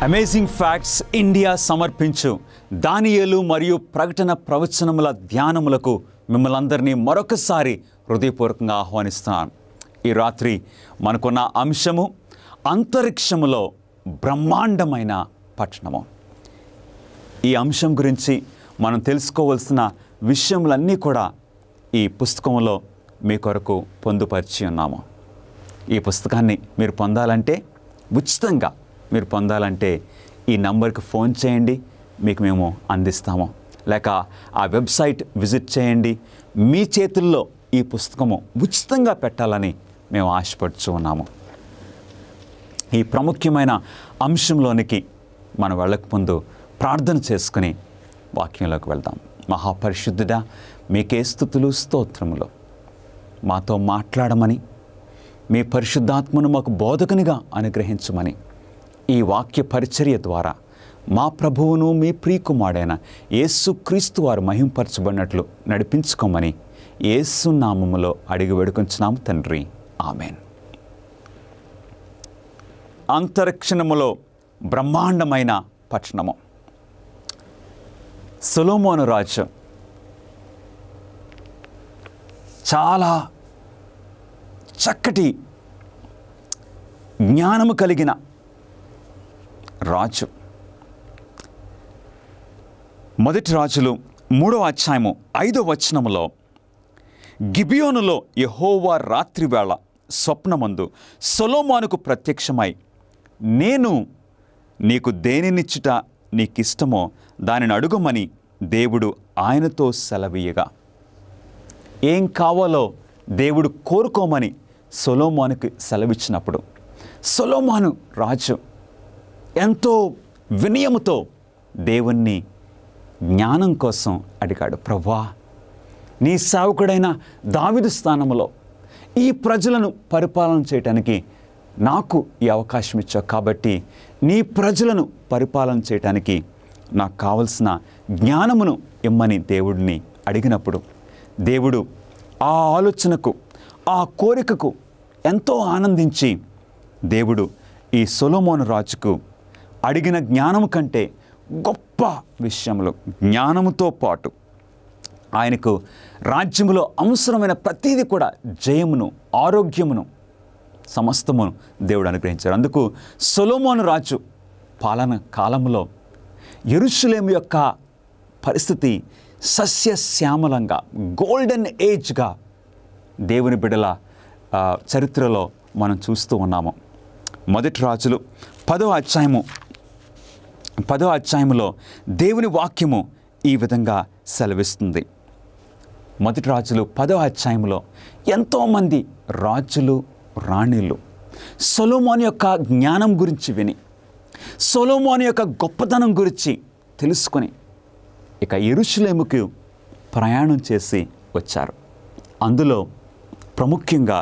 Amazing facts India సమర్పించు దానియేలు మరియు ప్రకటన ప్రవచనముల ధ్యానములకు మిమ్మల్ని అందరినీ మరొకసారి హృదయపూర్వకంగా ఆహ్వానిస్తున్నాను. ఈ రాత్రి మనకున్న అంశము అంతరిక్షములో బ్రహ్మాండమైన పట్టణము. ఈ అంశం గురించి మనం తెలుసుకోవాల్సిన విషయములన్నీ కూడా ఈ పుస్తకంలో మీ కొరకు పొందుపరిచి ఉన్నాము. ఈ పుస్తకాన్ని మీరు పొందాలంటే ఉచితంగా మీరు పొందాలంటే ఈ నంబర్కి ఫోన్ చేయండి, మీకు మేము అందిస్తాము. లేక ఆ వెబ్సైట్ విజిట్ చేయండి. మీ చేతుల్లో ఈ పుస్తకము ఉచితంగా పెట్టాలని మేము ఆశపడుతూ ఉన్నాము. ఈ ప్రాముఖ్యమైన అంశంలోనికి మనం వెళ్ళక ముందు ప్రార్థన చేసుకుని వాక్యంలోకి వెళ్దాం. మహాపరిశుద్ధుడా, మీకే స్తుతులు స్తోత్రములు. మాతో మాట్లాడమని, మీ పరిశుద్ధాత్మను మాకు బోధకునిగా అనుగ్రహించమని ఈ వాక్య పరిచర్య ద్వారా మా ప్రభువును మీ ప్రియకుమారుడైన యేసుక్రీస్తు వారు మహింపరచబడినట్లు నడిపించుకోమని యేసు నామములో అడిగి వేడుకొంచున్నాము తండ్రి, ఆమెన్. అంతరిక్షములో బ్రహ్మాండమైన పట్టణము. సొలొమోను రాజు చాలా చక్కటి జ్ఞానము కలిగిన రాజు. మొదటి రాజులు 3వ అధ్యాయము 5వ వచనములో, గిబియోనులో యెహోవా రాత్రివేళ స్వప్నమందు సొలొమోనుకు ప్రత్యక్షమై, నేను నీకు దేనినిచ్చుట నీకిష్టమో దానిని అడుగుమని దేవుడు ఆయనతో సెలవీయగా, ఏం కావాలో దేవుడు కోరుకోమని సొలొమోనుకు సెలవిచ్చినప్పుడు సొలొమోను రాజు ఎంతో వినయముతో దేవుణ్ణి జ్ఞానం కోసం అడిగాడు. ప్రభువా, నీ సేవకుడైన దావీదు స్థానంలో ఈ ప్రజలను పరిపాలన చేయటానికి నాకు ఈ అవకాశం ఇచ్చావు, కాబట్టి నీ ప్రజలను పరిపాలన చేయటానికి నాకు కావలసిన జ్ఞానమును ఇమ్మని దేవుడిని అడిగినప్పుడు దేవుడు ఆ ఆలోచనకు, ఆ కోరికకు ఎంతో ఆనందించి దేవుడు ఈ సొలొమోను రాజుకు అడిగిన జ్ఞానము కంటే గొప్ప విషయములు, జ్ఞానముతో పాటు ఆయనకు రాజ్యములో అవసరమైన ప్రతీది కూడా జయమును, ఆరోగ్యమును, సమస్తమును దేవుడు అనుగ్రహించారు. అందుకు సొలొమోను రాజు పాలన కాలంలో యెరూషలేము యొక్క పరిస్థితి సస్యశ్యామలంగా, గోల్డెన్ ఏజ్గా దేవుని బిడ్డల చరిత్రలో మనం చూస్తూ ఉన్నాము. మొదటి రాజులు 10వ అధ్యాయములో దేవుని వాక్యము ఈ విధంగా సెలవిస్తుంది. మొదటి రాజులు 10వ అధ్యాయములో ఎంతోమంది రాజులు, రాణిలు సొలొమోను యొక్క జ్ఞానం గురించి విని, సొలొమోను యొక్క గొప్పతనం గురించి తెలుసుకొని ఇక యెరూషలేముకు ప్రయాణం చేసి వచ్చారు. అందులో ప్రాముఖ్యంగా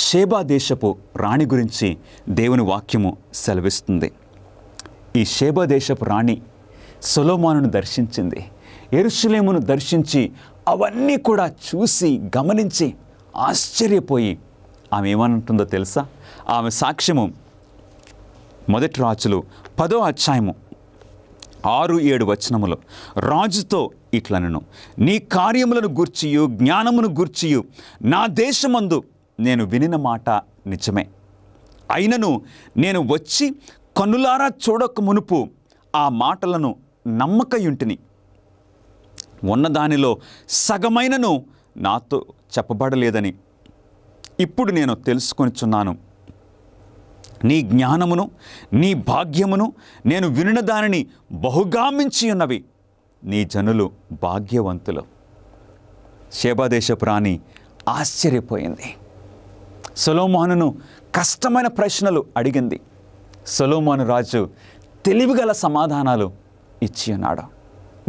షేబా దేశపు రాణి గురించి దేవుని వాక్యము సెలవిస్తుంది. ఈ షేబా దేశపు రాణి సొలొమోనును దర్శించింది. యెరూషలేమును దర్శించి అవన్నీ కూడా చూసి గమనించి ఆశ్చర్యపోయి ఆమె ఏమంటుందో తెలుసా? ఆమె సాక్ష్యము మొదటి రాజులు 10వ అధ్యాయము 6-7 వచనములు, రాజుతో ఇట్లనెను, నీ కార్యములను గూర్చియు జ్ఞానమును గూర్చియు నా దేశమందు నేను వినిన మాట నిజమే. అయినను నేను వచ్చి కన్నులారా చూడక మునుపు ఆ మాటలను నమ్మకయుంటిని. ఉన్నదానిలో సగమైనను నాతో చెప్పబడలేదని ఇప్పుడు నేను తెలుసుకొనిచున్నాను. నీ జ్ఞానమును నీ భాగ్యమును నేను వినిన దానిని బహుగా మించి ఉన్నవి. నీ జనులు భాగ్యవంతులు. షేబాదేశపు రాణి ఆశ్చర్యపోయింది. సొలొమోనును కష్టమైన ప్రశ్నలు అడిగింది. సొలొమోను రాజు తెలివిగల సమాధానాలు ఇచ్చి ఉన్నాడు.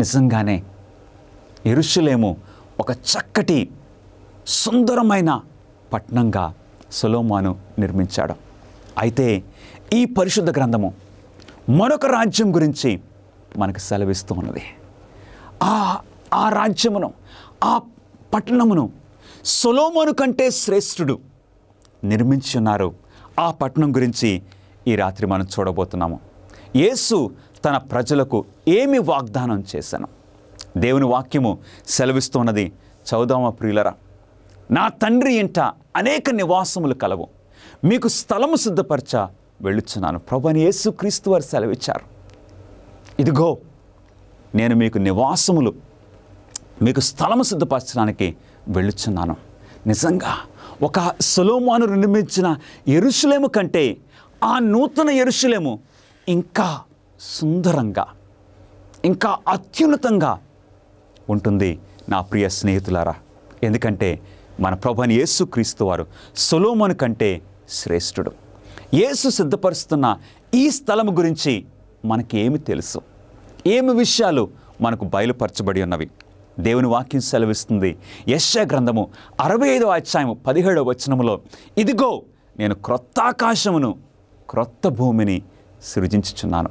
నిజంగానే యెరూషలేము ఒక చక్కటి సుందరమైన పట్టణంగా సొలొమోను నిర్మించాడు. అయితే ఈ పరిశుద్ధ గ్రంథము మరొక రాజ్యం గురించి మనకు సెలవిస్తూ ఉన్నది. ఆ రాజ్యమును, ఆ పట్టణమును సొలొమోను కంటే శ్రేష్ఠుడు నిర్మించి ఉన్నారు. ఆ పట్టణం గురించి ఈ రాత్రి మనం చూడబోతున్నాము. యేసు తన ప్రజలకు ఏమి వాగ్దానం చేశాను? దేవుని వాక్యము సెలవిస్తున్నది. చదువుదామా ప్రియులరా? నా తండ్రి ఇంట అనేక నివాసములు కలవు, మీకు స్థలము సిద్ధపరచ వెళ్ళుచున్నాను. ప్రభువైన యేసు క్రీస్తు వారు సెలవిచ్చారు. ఇదిగో నేను మీకు స్థలము సిద్ధపరచడానికి వెళ్ళుచున్నాను. నిజంగా ఒక సొలొమోను నిర్మించిన యెరూషలేము కంటే ఆ నూతన యెరూషలేము ఇంకా సుందరంగా, ఇంకా అత్యున్నతంగా ఉంటుంది నా ప్రియ స్నేహితులారా. ఎందుకంటే మన ప్రభువైన యేసు క్రీస్తు వారు సొలొమోను కంటే శ్రేష్ఠుడు. యేసు సిద్ధపరుస్తున్న ఈ స్థలము గురించి మనకి ఏమి తెలుసు? ఏమి విషయాలు మనకు బయలుపరచబడి ఉన్నవి? దేవుని వాక్యం సెలవిస్తుంది. యెషయా గ్రంథము 65వ అధ్యాయము 17వ వచనములో, ఇదిగో నేను క్రొత్త ఆకాశమును క్రొత్త భూమిని సృజించుచున్నాను.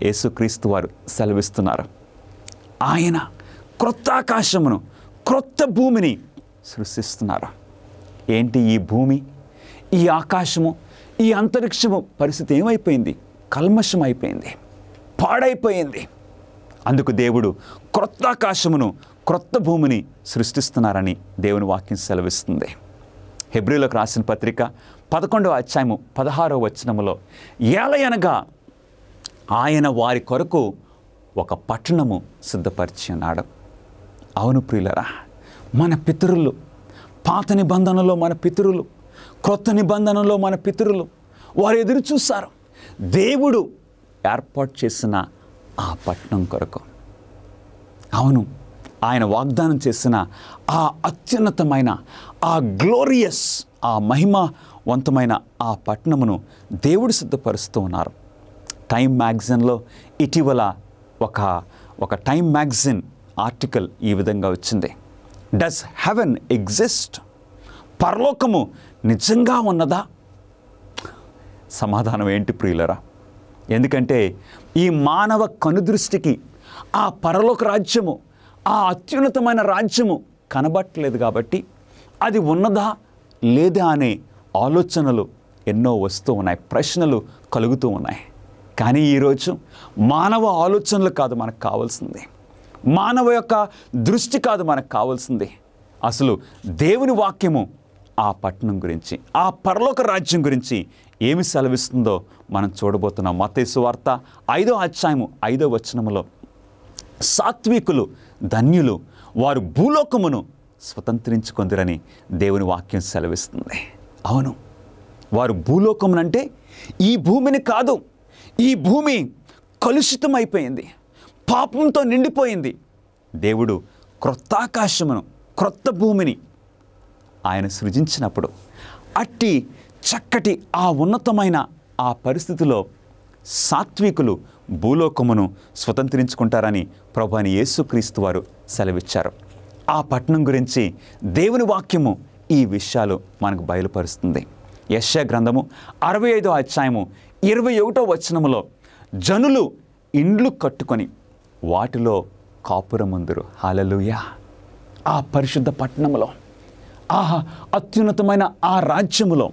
యేసుక్రీస్తు వారు సెలవిస్తున్నారు. ఆయన క్రొత్త ఆకాశమును క్రొత్త భూమిని సృష్టిస్తున్నారు. ఏంటి ఈ భూమి, ఈ ఆకాశము, ఈ అంతరిక్షము పరిస్థితి ఏమైపోయింది? కల్మషం అయిపోయింది, పాడైపోయింది. అందుకు దేవుడు క్రొత్త ఆకాశమును క్రొత్త భూమిని సృష్టిస్తున్నారని దేవుని వాక్యం సెలవిస్తుంది. హెబ్రీయులకు రాసిన పత్రిక 11వ అధ్యాయము 16వ వచనములో, ఏలయనగా ఆయన వారి కొరకు ఒక పట్టణము సిద్ధపరిచి ఉన్నాడు. అవును ప్రియులరా, మన పితరులు, పాత నిబంధనలో మన పితరులు, క్రొత్త నిబంధనలో మన పితరులు, వారు ఎదురు చూశారు దేవుడు ఏర్పాటు చేసిన ఆ పట్టణం కొరకు. అవును, ఆయన వాగ్దానం చేసిన ఆ అత్యున్నతమైన, ఆ గ్లోరియస్, ఆ మహిమవంతమైన ఆ పట్టణమును దేవుడు సిద్ధపరుస్తూ ఉన్నారు. టైమ్ మ్యాగజైన్లో ఇటీవల ఒక టైమ్ మ్యాగజైన్ ఆర్టికల్ ఈ విధంగా వచ్చింది. Does heaven exist? పరలోకము నిజంగా ఉన్నదా? సమాధానం ఏంటి ప్రియులరా? ఎందుకంటే ఈ మానవ కనుదృష్టికి ఆ పరలోక రాజ్యము, ఆ అత్యున్నతమైన రాజ్యము కనబట్టలేదు కాబట్టి అది ఉన్నదా లేదా అనే ఆలోచనలు ఎన్నో వస్తూ ఉన్నాయి, ప్రశ్నలు కలుగుతూ ఉన్నాయి. కానీ ఈరోజు మానవ ఆలోచనలు కాదు మనకు కావాల్సింది, మానవ యొక్క దృష్టి కాదు మనకు కావాల్సింది. అసలు దేవుని వాక్యము ఆ పట్టణం గురించి, ఆ పరలోక రాజ్యం గురించి ఏమి సెలవిస్తుందో మనం చూడబోతున్నాం. మత్తయి సువార్త 5వ అధ్యాయము 5వ వచనములో, సాత్వికులు ధన్యులు, వారు భూలోకమును స్వతంత్రించుకొందురని దేవుని వాక్యం సెలవిస్తుంది. అవును, వారు భూలోకమునంటే ఈ భూమిని కాదు. ఈ భూమి కలుషితమైపోయింది, పాపంతో నిండిపోయింది. దేవుడు క్రొత్త ఆకాశమును క్రొత్త భూమిని ఆయన సృజించినప్పుడు అట్టి చక్కటి ఆ ఉన్నతమైన ఆ పరిస్థితిలో సాత్వికులు భూలోకమును స్వతంత్రించుకుంటారని ప్రభువైన యేసుక్రీస్తు వారు సెలవిచ్చారు. ఆ పట్టణం గురించి దేవుని వాక్యము ఈ విషయాలు మనకు బయలుపరుస్తుంది. యెషయా గ్రంథము 65వ అధ్యాయము 21వ వచనములో, జనులు ఇండ్లు కట్టుకొని వాటిలో కాపురముందురు. హల్లెలూయా! ఆ పరిశుద్ధ పట్టణములో, ఆ అత్యున్నతమైన ఆ రాజ్యములో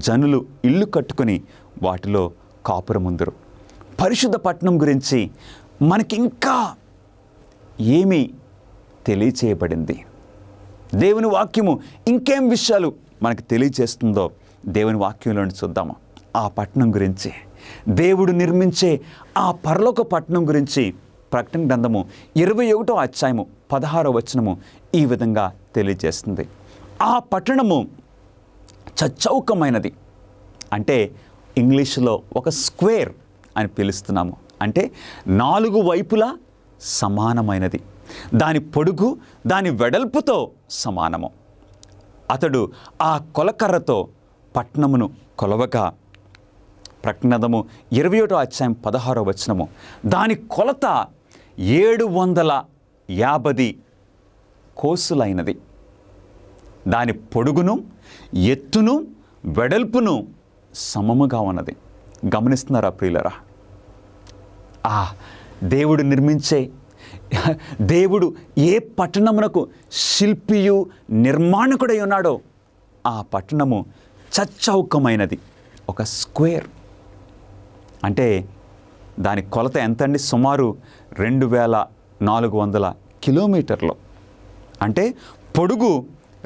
జనులు ఇల్లు కట్టుకొని వాటిలో కాపురముందురు. పరిశుద్ధ పట్టణం గురించి మనకింకా ఏమి తెలియచేయబడింది? దేవుని వాక్యము ఇంకేం విషయాలు మనకు తెలియజేస్తుందో దేవుని వాక్యంలో చూద్దాము. ఆ పట్టణం గురించి దేవుడు నిర్మించే ఆ పరలోక పట్టణం గురించి ప్రకటన గ్రంథము 21వ అధ్యాయము 16వ వచనము ఈ విధంగా తెలియజేస్తుంది. ఆ పట్టణము చచ్చౌకమైనది, అంటే ఇంగ్లీషులో ఒక స్క్వేర్ అని పిలుస్తున్నాము. అంటే 4 వైపులా సమానమైనది, దాని పొడుగు దాని వెడల్పుతో సమానము. అతడు ఆ కొలకర్రతో పట్టణమును కొలవగా, ప్రకటన 21వ అధ్యాయం 16వ వచనము, దాని కొలత 750 కోసులైనది. దాని పొడుగును ఎత్తును వెడల్పును సమముగా ఉన్నది. గమనిస్తున్నారా ప్రియులరా? దేవుడు నిర్మించే, దేవుడు ఏ పట్టణమునకు శిల్పియు నిర్మాణకుడై ఉన్నాడో ఆ పట్టణము చచ్చౌకమైనది, ఒక స్క్వేర్. అంటే దాని కొలత ఎంతండి? సుమారు 2400 కిలోమీటర్లు. అంటే పొడుగు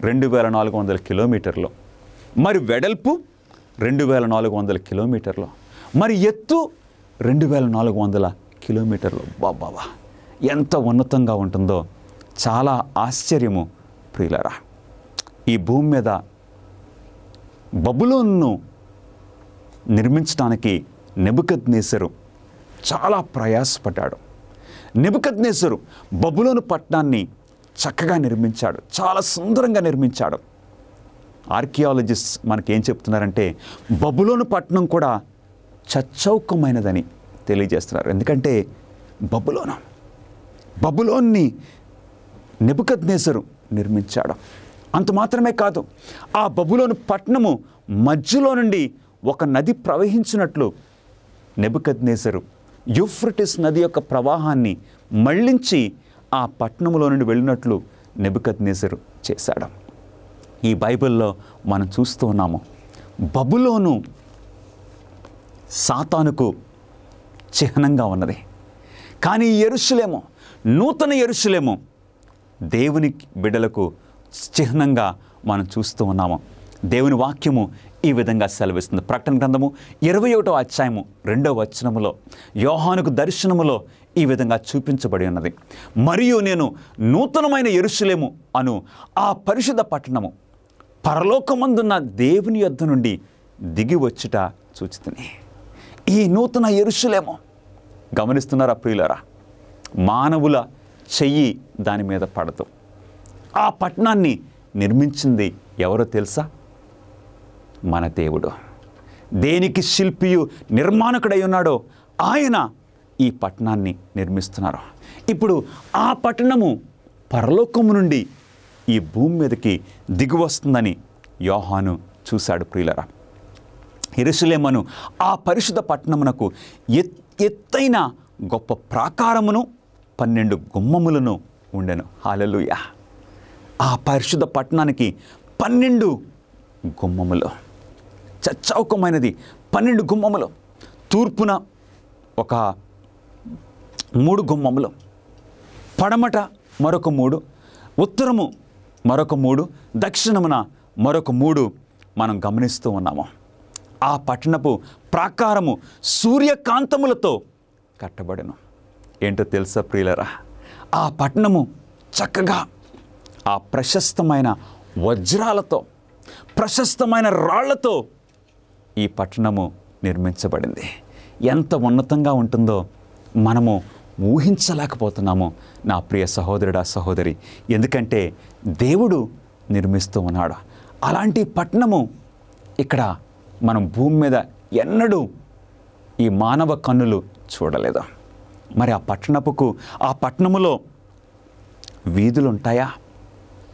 2400 కిలోమీటర్లు, మరి వెడల్పు 2400 కిలోమీటర్లు, మరి ఎత్తు 2400 కిలోమీటర్లు. బాబా, ఎంత ఉన్నతంగా ఉంటుందో, చాలా ఆశ్చర్యము ప్రియులరా. ఈ భూమి మీద బబులోనును నిర్మించడానికి నెబుకద్నెజరు చాలా ప్రయాసపడ్డాడు. నెబుకద్నెజరు బబులోను పట్టణాన్ని చక్కగా నిర్మించాడు, చాలా సుందరంగా నిర్మించాడు. ఆర్కియాలజిస్ట్ మనకేం చెప్తున్నారంటే బబులోను పట్టణం కూడా చచ్చౌకమైనదని తెలియజేస్తున్నారు. ఎందుకంటే బబులోన్ని నెబుకద్నెజరు నిర్మించాడు. అంత మాత్రమే కాదు, ఆ బబులోను పట్టణము మధ్యలో నుండి ఒక నది ప్రవహించినట్లు నెబుకద్నెజరు యూఫ్రటీస్ నది యొక్క ప్రవాహాన్ని మళ్లించి ఆ పట్టణములో నుండి వెళ్ళినట్లు నెబుకద్నెజరు చేశాడు. ఈ బైబిల్లో మనం చూస్తూ ఉన్నాము, బబులోను సాతానుకు చిహ్నంగా ఉన్నది. కానీ యెరూషలేము, నూతన యెరూషలేము దేవుని బిడ్డలకు చిహ్నంగా మనం చూస్తూ ఉన్నాము. దేవుని వాక్యము ఈ విధంగా సెలవిస్తుంది. ప్రకటన గ్రంథము 21వ అధ్యాయము 2వ వచనములో యోహానుకు దర్శనములో ఈ విధంగా చూపించబడి ఉన్నది. మరియు నేను నూతనమైన యెరూషలేము అను ఆ పరిశుద్ధ పట్టణము పరలోకమందున్న దేవుని యొద్ద నుండి దిగి వచ్చుట చూచితిని. ఈ నూతన యెరూషలేము, గమనిస్తున్నారా ప్రియులారా? మానవుల చెయ్యి దాని మీద పడదు. ఆ పట్టణాన్ని నిర్మించింది ఎవరో తెలుసా? మన దేవుడు. దేనికి శిల్పియు నిర్మాణకుడై ఉన్నాడో ఆయన ఈ పట్టణాన్ని నిర్మిస్తున్నారు. ఇప్పుడు ఆ పట్టణము పరలోకము నుండి ఈ భూమి మీదకి దిగి వస్తుందని యోహాను చూశాడు ప్రియులరా. యెరూషలేమును ఆ పరిశుద్ధ పట్టణమునకు ఎత్తైన గొప్ప ప్రాకారమును 12 గుమ్మములను ఉండెను. హల్లెలూయా! ఆ పరిశుద్ధ పట్టణానికి 12 గుమ్మములు, చచ్చౌకమైనది 12 గుమ్మములు. తూర్పున ఒక 3 గుమ్మములు, పడమట మరొక 3, ఉత్తరము మరొక 3, దక్షిణమున మరొక 3 మనం గమనిస్తూ ఉన్నాము. ఆ పట్టణపు ప్రాకారము సూర్యకాంతములతో కట్టబడెను. ఏంటో తెలుసా ప్రియులరా? ఆ పట్టణము చక్కగా ఆ ప్రశస్తమైన వజ్రాలతో, ప్రశస్తమైన రాళ్లతో ఈ పట్టణము నిర్మించబడింది. ఎంత ఉన్నతంగా ఉంటుందో మనము ఊహించలేకపోతున్నాము నా ప్రియ సహోదరుడా, సహోదరి. ఎందుకంటే దేవుడు నిర్మిస్తూ ఉన్నాడు. అలాంటి పట్టణము ఇక్కడ మనం భూమి మీద ఎన్నడూ ఈ మానవ కన్నులు చూడలేదు. మరి ఆ పట్టణములో వీధులు ఉంటాయా?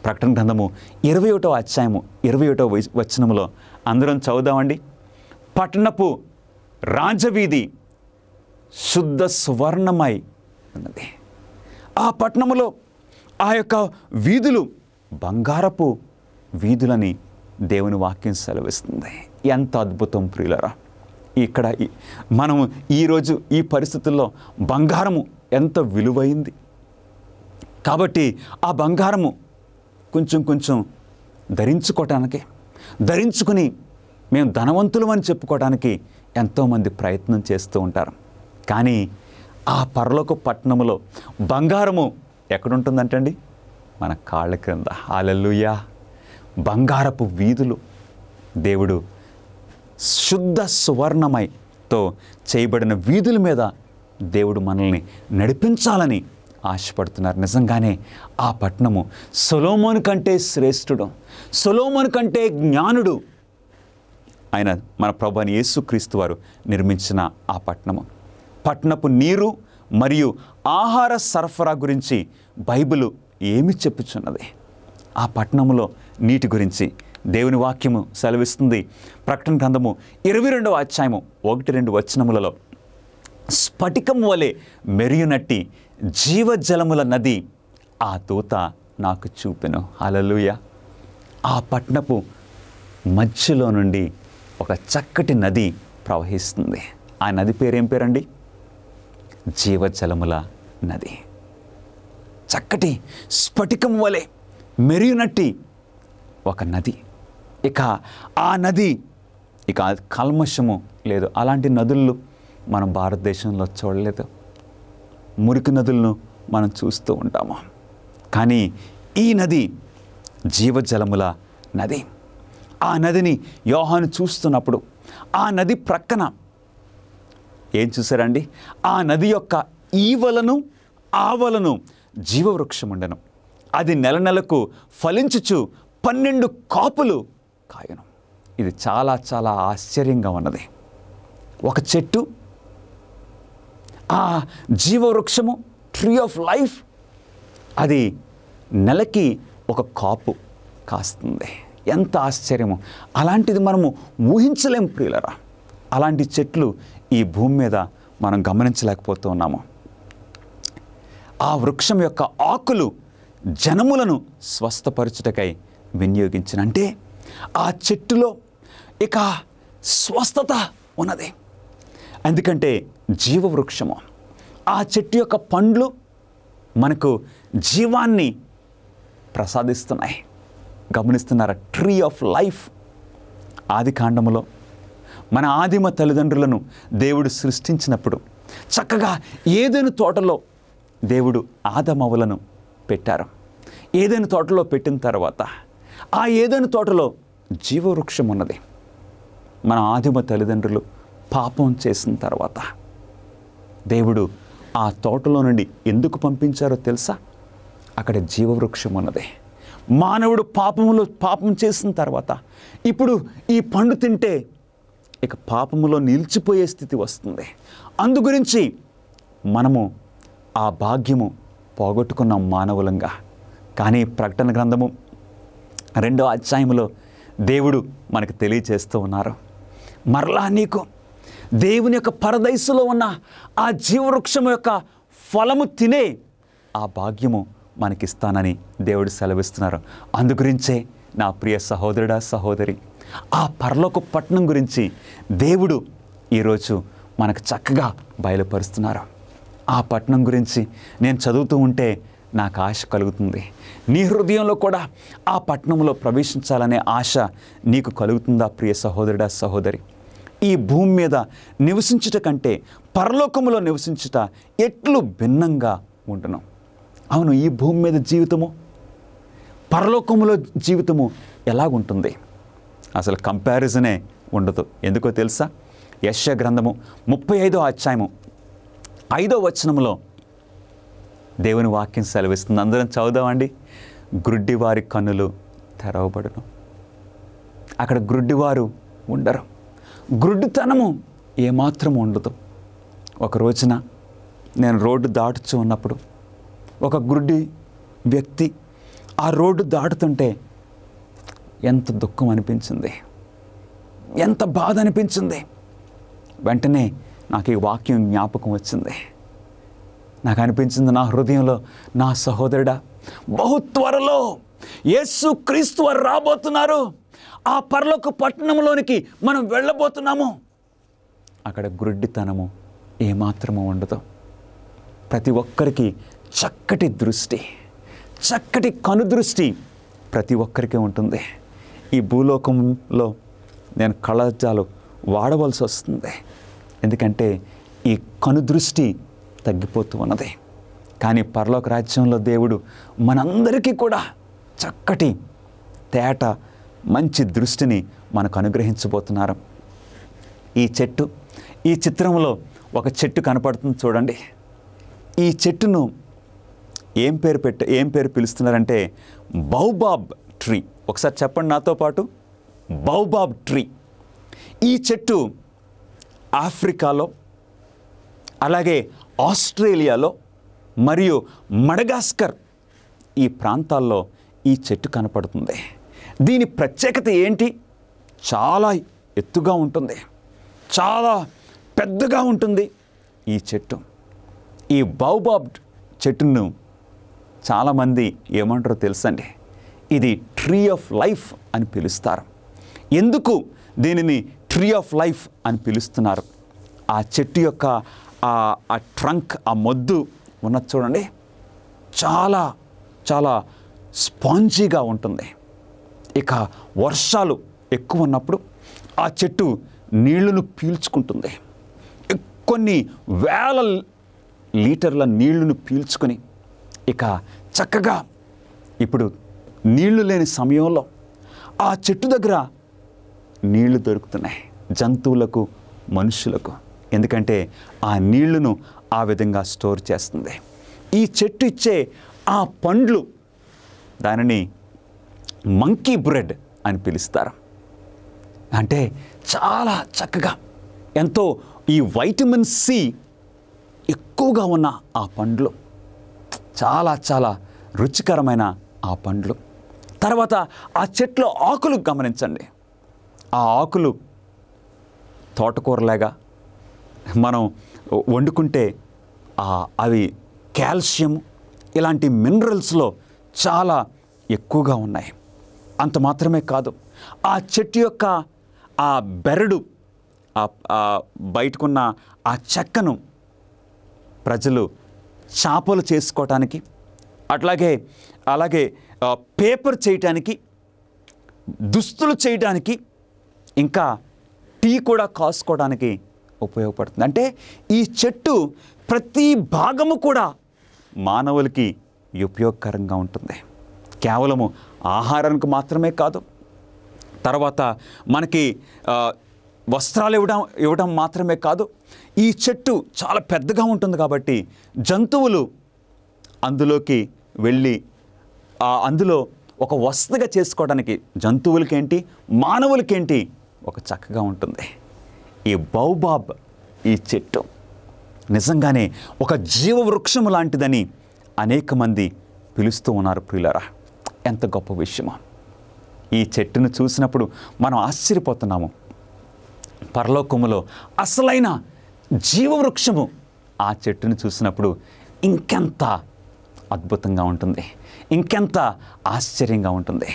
ప్రకటన గ్రంథము 21వ అధ్యాయము 21వ వచనములో అందరం చదువుదామండి. పట్టణపు రాజవీధి శుద్ధ సువర్ణమై ఉన్నది. ఆ పట్టణములో ఆ యొక్క వీధులు బంగారపు వీధులని దేవుని వాక్యం సెలవిస్తుంది. ఎంత అద్భుతం ప్రియులరా! ఇక్కడ మనము ఈరోజు ఈ పరిస్థితుల్లో బంగారము ఎంత విలువైంది. కాబట్టి ఆ బంగారము కొంచెం ధరించుకుని మేము ధనవంతులు అని చెప్పుకోవడానికి ఎంతోమంది ప్రయత్నం చేస్తూ ఉంటారు. కానీ ఆ పరలోక పట్టణములో బంగారము ఎక్కడుంటుందంటండి? మన కాళ్ళ క్రింద. హల్లెలూయా! బంగారపు వీధులు దేవుడు శుద్ధ సువర్ణమైతో చేయబడిన వీధుల మీద దేవుడు మనల్ని నడిపించాలని ఆశపడుతున్నారు. నిజంగానే ఆ పట్టణము సొలొమోను కంటే శ్రేష్ఠుడు, సొలొమోను కంటే జ్ఞానుడు ఆయన మన ప్రభువైన యేసుక్రీస్తు వారు నిర్మించిన ఆ పట్టణము. పట్టణపు నీరు మరియు ఆహార సరఫరా గురించి బైబిలు ఏమి చెప్పుచున్నది? ఆ పట్టణములో నీటి గురించి దేవుని వాక్యము సెలవిస్తుంది. ప్రకటన గ్రంథము 22వ అధ్యాయము 1-2 వచనములలో స్ఫటికం వలె మెరియునట్టి జీవజలముల నది ఆ దూత నాకు చూపెను. హల్లెలూయా! ఆ పట్టణపు మధ్యలో నుండి ఒక చక్కటి నది ప్రవహిస్తుంది. ఆ నది పేరేం పేరండి? జీవజలముల నది. చక్కటి స్ఫటికం వలె మెరియునట్టి ఒక నది. ఇక ఆ నది ఇక కల్మషము లేదు. అలాంటి నదులు మనం భారతదేశంలో చూడలేదు. మురికి నదులను మనం చూస్తూ ఉంటాము. కానీ ఈ నది జీవజలముల నది. ఆ నదిని యోహాను చూస్తున్నప్పుడు ఆ నది ప్రక్కన ఏం చూశారండి? ఆ నది యొక్క ఈవలను ఆవలను జీవవృక్షం ఉండెను. అది నెల నెలకు ఫలించుచు 12 కాపులు కాయను. ఇది చాలా చాలా ఆశ్చర్యంగా ఉన్నది. ఒక చెట్టు, ఆ జీవవృక్షము, ట్రీ ఆఫ్ లైఫ్, అది నెలకి ఒక కాపు కాస్తుంది. ఎంత ఆశ్చర్యము! అలాంటిది మనము ఊహించలేం ప్రియులరా. అలాంటి చెట్లు ఈ భూమి మీద మనం గమనించలేకపోతూ ఉన్నాము. ఆ వృక్షం యొక్క ఆకులు జనములను స్వస్థపరచుటకై వినియోగించిన, అంటే ఆ చెట్టులో ఇక స్వస్థత ఉన్నది. ఎందుకంటే జీవవృక్షము, ఆ చెట్టు యొక్క పండ్లు మనకు జీవాన్ని ప్రసాదిస్తున్నాయి. గమనిస్తున్నారా? Tree of life. ఆది కాండములో మన ఆదిమ తల్లిదండ్రులను దేవుడు సృష్టించినప్పుడు చక్కగా ఏదెను తోటలో దేవుడు ఆదమవ్వలను పెట్టారు. ఏదెను తోటలో పెట్టిన తర్వాత ఆ ఏదెను తోటలో జీవవృక్షం ఉన్నది. మన ఆదిమ తల్లిదండ్రులు పాపం చేసిన తర్వాత దేవుడు ఆ తోటలో నుండి ఎందుకు పంపించారో తెలుసా? అక్కడ జీవవృక్షం ఉన్నది. మానవుడు పాపం చేసిన తర్వాత ఇప్పుడు ఈ పండు తింటే ఇక పాపములో నిలిచిపోయే స్థితి వస్తుంది. అందు గురించి మనము ఆ భాగ్యము పోగొట్టుకున్నాం మానవులంగా. కానీ ప్రకటన గ్రంథము 2వ అధ్యాయములో దేవుడు మనకు తెలియజేస్తూ ఉన్నారు, మరలా నీకు దేవుని యొక్క పరదైసులో ఉన్న ఆ జీవవృక్షము యొక్క ఫలము తినే ఆ భాగ్యము మనకిస్తానని దేవుడు సెలవిస్తున్నారు. అందుగురించే నా ప్రియ సహోదరుడా, సహోదరి, ఆ పరలోక పట్టణం గురించి దేవుడు ఈరోజు మనకు చక్కగా బయలుపరుస్తున్నారు. ఆ పట్టణం గురించి నేను చదువుతూ ఉంటే నాకు ఆశ కలుగుతుంది. నీ హృదయంలో కూడా ఆ పట్టణంలో ప్రవేశించాలనే ఆశ నీకు కలుగుతుందా ప్రియ సహోదరుడా, సహోదరి? ఈ భూమి మీద నివసించుట కంటే పరలోకములో నివసించుట ఎట్లు భిన్నంగా ఉంటును. అవును, ఈ భూమి మీద జీవితము, పరలోకములో జీవితము ఎలాగుంటుంది? అసలు కంపారిజనే ఉండదు. ఎందుకో తెలుసా? యెషయా గ్రంథము 35వ అధ్యాయము 5వ వచనములో దేవుని వాక్యం సెలవిస్తుంది. అందరం చదువుదామండి. గ్రుడ్డివారి కన్నులు తెరవబడును. అక్కడ గ్రుడ్డివారు ఉండరు. గ్రుడ్డితనము ఏమాత్రం ఉండదు. ఒక రోజున నేను రోడ్డు దాటుచూ ఉన్నప్పుడు ఒక గ్రుడ్డి వ్యక్తి ఆ రోడ్డు దాటుతుంటే ఎంత దుఃఖం అనిపించింది, ఎంత బాధ అనిపించింది. వెంటనే నాకు ఈ వాక్యం జ్ఞాపకం వచ్చింది. నాకు అనిపించింది నా హృదయంలో, నా సహోదరుడా, బహు త్వరలో యేసుక్రీస్తు వారు రాబోతున్నారు. ఆ పరలోక పట్టణంలోనికి మనం వెళ్ళబోతున్నాము. అక్కడ గ్రుడ్డితనము ఏమాత్రము ఉండదు. ప్రతి ఒక్కరికి చక్కటి దృష్టి, చక్కటి కనుదృష్టి ప్రతి ఒక్కరికి ఉంటుంది. ఈ భూలోకంలో నేను కళ్ళజాలు వాడవలసి వస్తుంది. ఎందుకంటే ఈ కనుదృష్టి తగ్గిపోతూ ఉన్నది. కానీ పరలోక రాజ్యంలో దేవుడు మనందరికీ కూడా చక్కటి తేట మంచి దృష్టిని మనకు అనుగ్రహించబోతున్నారు. ఈ చిత్రంలో ఒక చెట్టు కనపడుతుంది చూడండి. ఈ చెట్టును ఏం పేరు పిలుస్తున్నారంటే బౌబాబ్ ట్రీ. ఒకసారి చెప్పండి నాతో పాటు, బౌబాబ్ ట్రీ. ఈ చెట్టు ఆఫ్రికాలో, అలాగే ఆస్ట్రేలియాలో మరియు మడగాస్కర్ ఈ ప్రాంతాల్లో ఈ చెట్టు కనపడుతుంది. దీని ప్రత్యేకత ఏంటి? చాలా ఎత్తుగా ఉంటుంది, చాలా పెద్దగా ఉంటుంది ఈ చెట్టు. ఈ బౌబాబ్ చెట్టును చాలామంది ఏమంటారో తెలుసండి, ఇది ట్రీ ఆఫ్ లైఫ్ అని పిలుస్తారు. ఎందుకు దీనిని ట్రీ ఆఫ్ లైఫ్ అని పిలుస్తున్నారు? ఆ చెట్టు యొక్క ఆ ట్రంక్, ఆ మొద్దు ఉన్నది చూడండి, చాలా చాలా స్పాంజీగా ఉంటుంది. ఇక వర్షాలు ఎక్కువ ఉన్నప్పుడు ఆ చెట్టు నీళ్లను పీల్చుకుంటుంది. కొన్ని వేల లీటర్ల నీళ్లను పీల్చుకొని ఇక చక్కగా ఇప్పుడు నీళ్లు లేని సమయంలో ఆ చెట్టు దగ్గర నీళ్లు దొరుకుతున్నాయి జంతువులకు, మనుషులకు. ఎందుకంటే ఆ నీళ్లను ఆ విధంగా స్టోర్ చేస్తుంది. ఈ చెట్టు ఇచ్చే ఆ పండ్లు, దానిని మంకీ బ్రెడ్ అని పిలుస్తారు. అంటే చాలా చక్కగా, ఎంతో ఈ వైటమిన్ సి ఎక్కువగా ఉన్న ఆ పండ్లు, చాలా చాలా రుచికరమైన ఆ పండ్లు. తర్వాత ఆ చెట్లో ఆకులు గమనించండి. ఆ ఆకులు తోటకూరలాగా మనం వండుకుంటే అవి కాల్షియం ఇలాంటి మినరల్స్లో చాలా ఎక్కువగా ఉన్నాయి. అంత మాత్రమే కాదు, ఆ చెట్టు యొక్క ఆ బెరడు, బయటకున్న ఆ చెక్కను ప్రజలు చేపలు చేసుకోవటానికి, అలాగే పేపర్ చేయటానికి, దుస్తులు చేయడానికి, ఇంకా టీ కూడా కాసుకోవడానికి ఉపయోగపడుతుంది. అంటే ఈ చెట్టు ప్రతి భాగము కూడా మానవులకి ఉపయోగకరంగా ఉంటుంది. కేవలము ఆహారానికి మాత్రమే కాదు, తర్వాత మనకి వస్త్రాలు ఇవ్వడం మాత్రమే కాదు, ఈ చెట్టు చాలా పెద్దగా ఉంటుంది కాబట్టి జంతువులు అందులోకి వెళ్ళి అందులో ఒక వసతిగా చేసుకోవడానికి జంతువులకేంటి, మానవులకేంటి ఒక చక్కగా ఉంటుంది. ఈ బౌబాబ్, ఈ చెట్టు నిజంగానే ఒక జీవవృక్షము లాంటిదని అనేక మంది పిలుస్తూ ఉన్నారు. ప్రియులారా, ఎంత గొప్ప విషయమో! ఈ చెట్టును చూసినప్పుడు మనం ఆశ్చర్యపోతున్నాము. పరలోకములో అసలైన జీవవృక్షము ఆ చెట్టును చూసినప్పుడు ఇంకెంత అద్భుతంగా ఉంటుంది, ఇంకెంత ఆశ్చర్యంగా ఉంటుంది.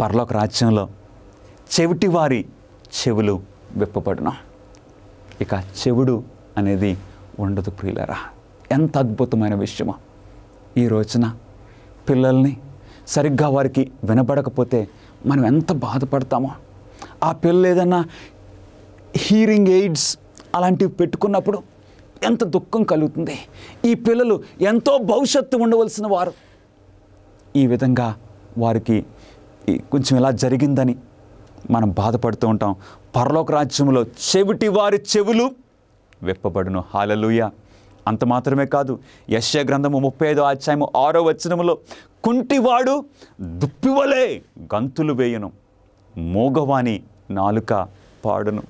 పరలోక రాజ్యంలో చెవిటివారి చెవులు విప్పబడును, ఇక చెవుడు అనేది ఉండదు. ప్రియులారా, ఎంత అద్భుతమైన విషయమో! ఈ రోజున పిల్లల్ని సరిగ్గా వారికి వినబడకపోతే మనం ఎంత బాధపడతామో. ఆ పిల్లలు ఏదన్నా హీరింగ్ ఎయిడ్స్ అలాంటివి పెట్టుకున్నప్పుడు ఎంత దుఃఖం కలుగుతుంది. ఈ పిల్లలు ఎంతో భవిష్యత్తు ఉండవలసిన వారు, ఈ విధంగా వారికి కొంచెం ఇలా జరిగిందని మనం బాధపడుతూ ఉంటాం. పరలోక రాజ్యంలో చెవిటి వారి చెవులు విప్పబడును. హల్లెలూయా! అంత మాత్రమే కాదు, యెషయా గ్రంథము 35వ అధ్యాయము 6వ వచనములో కుంటివాడు దుప్పివలే గంతులు వేయును, మోగవాని నాలుక పాడును.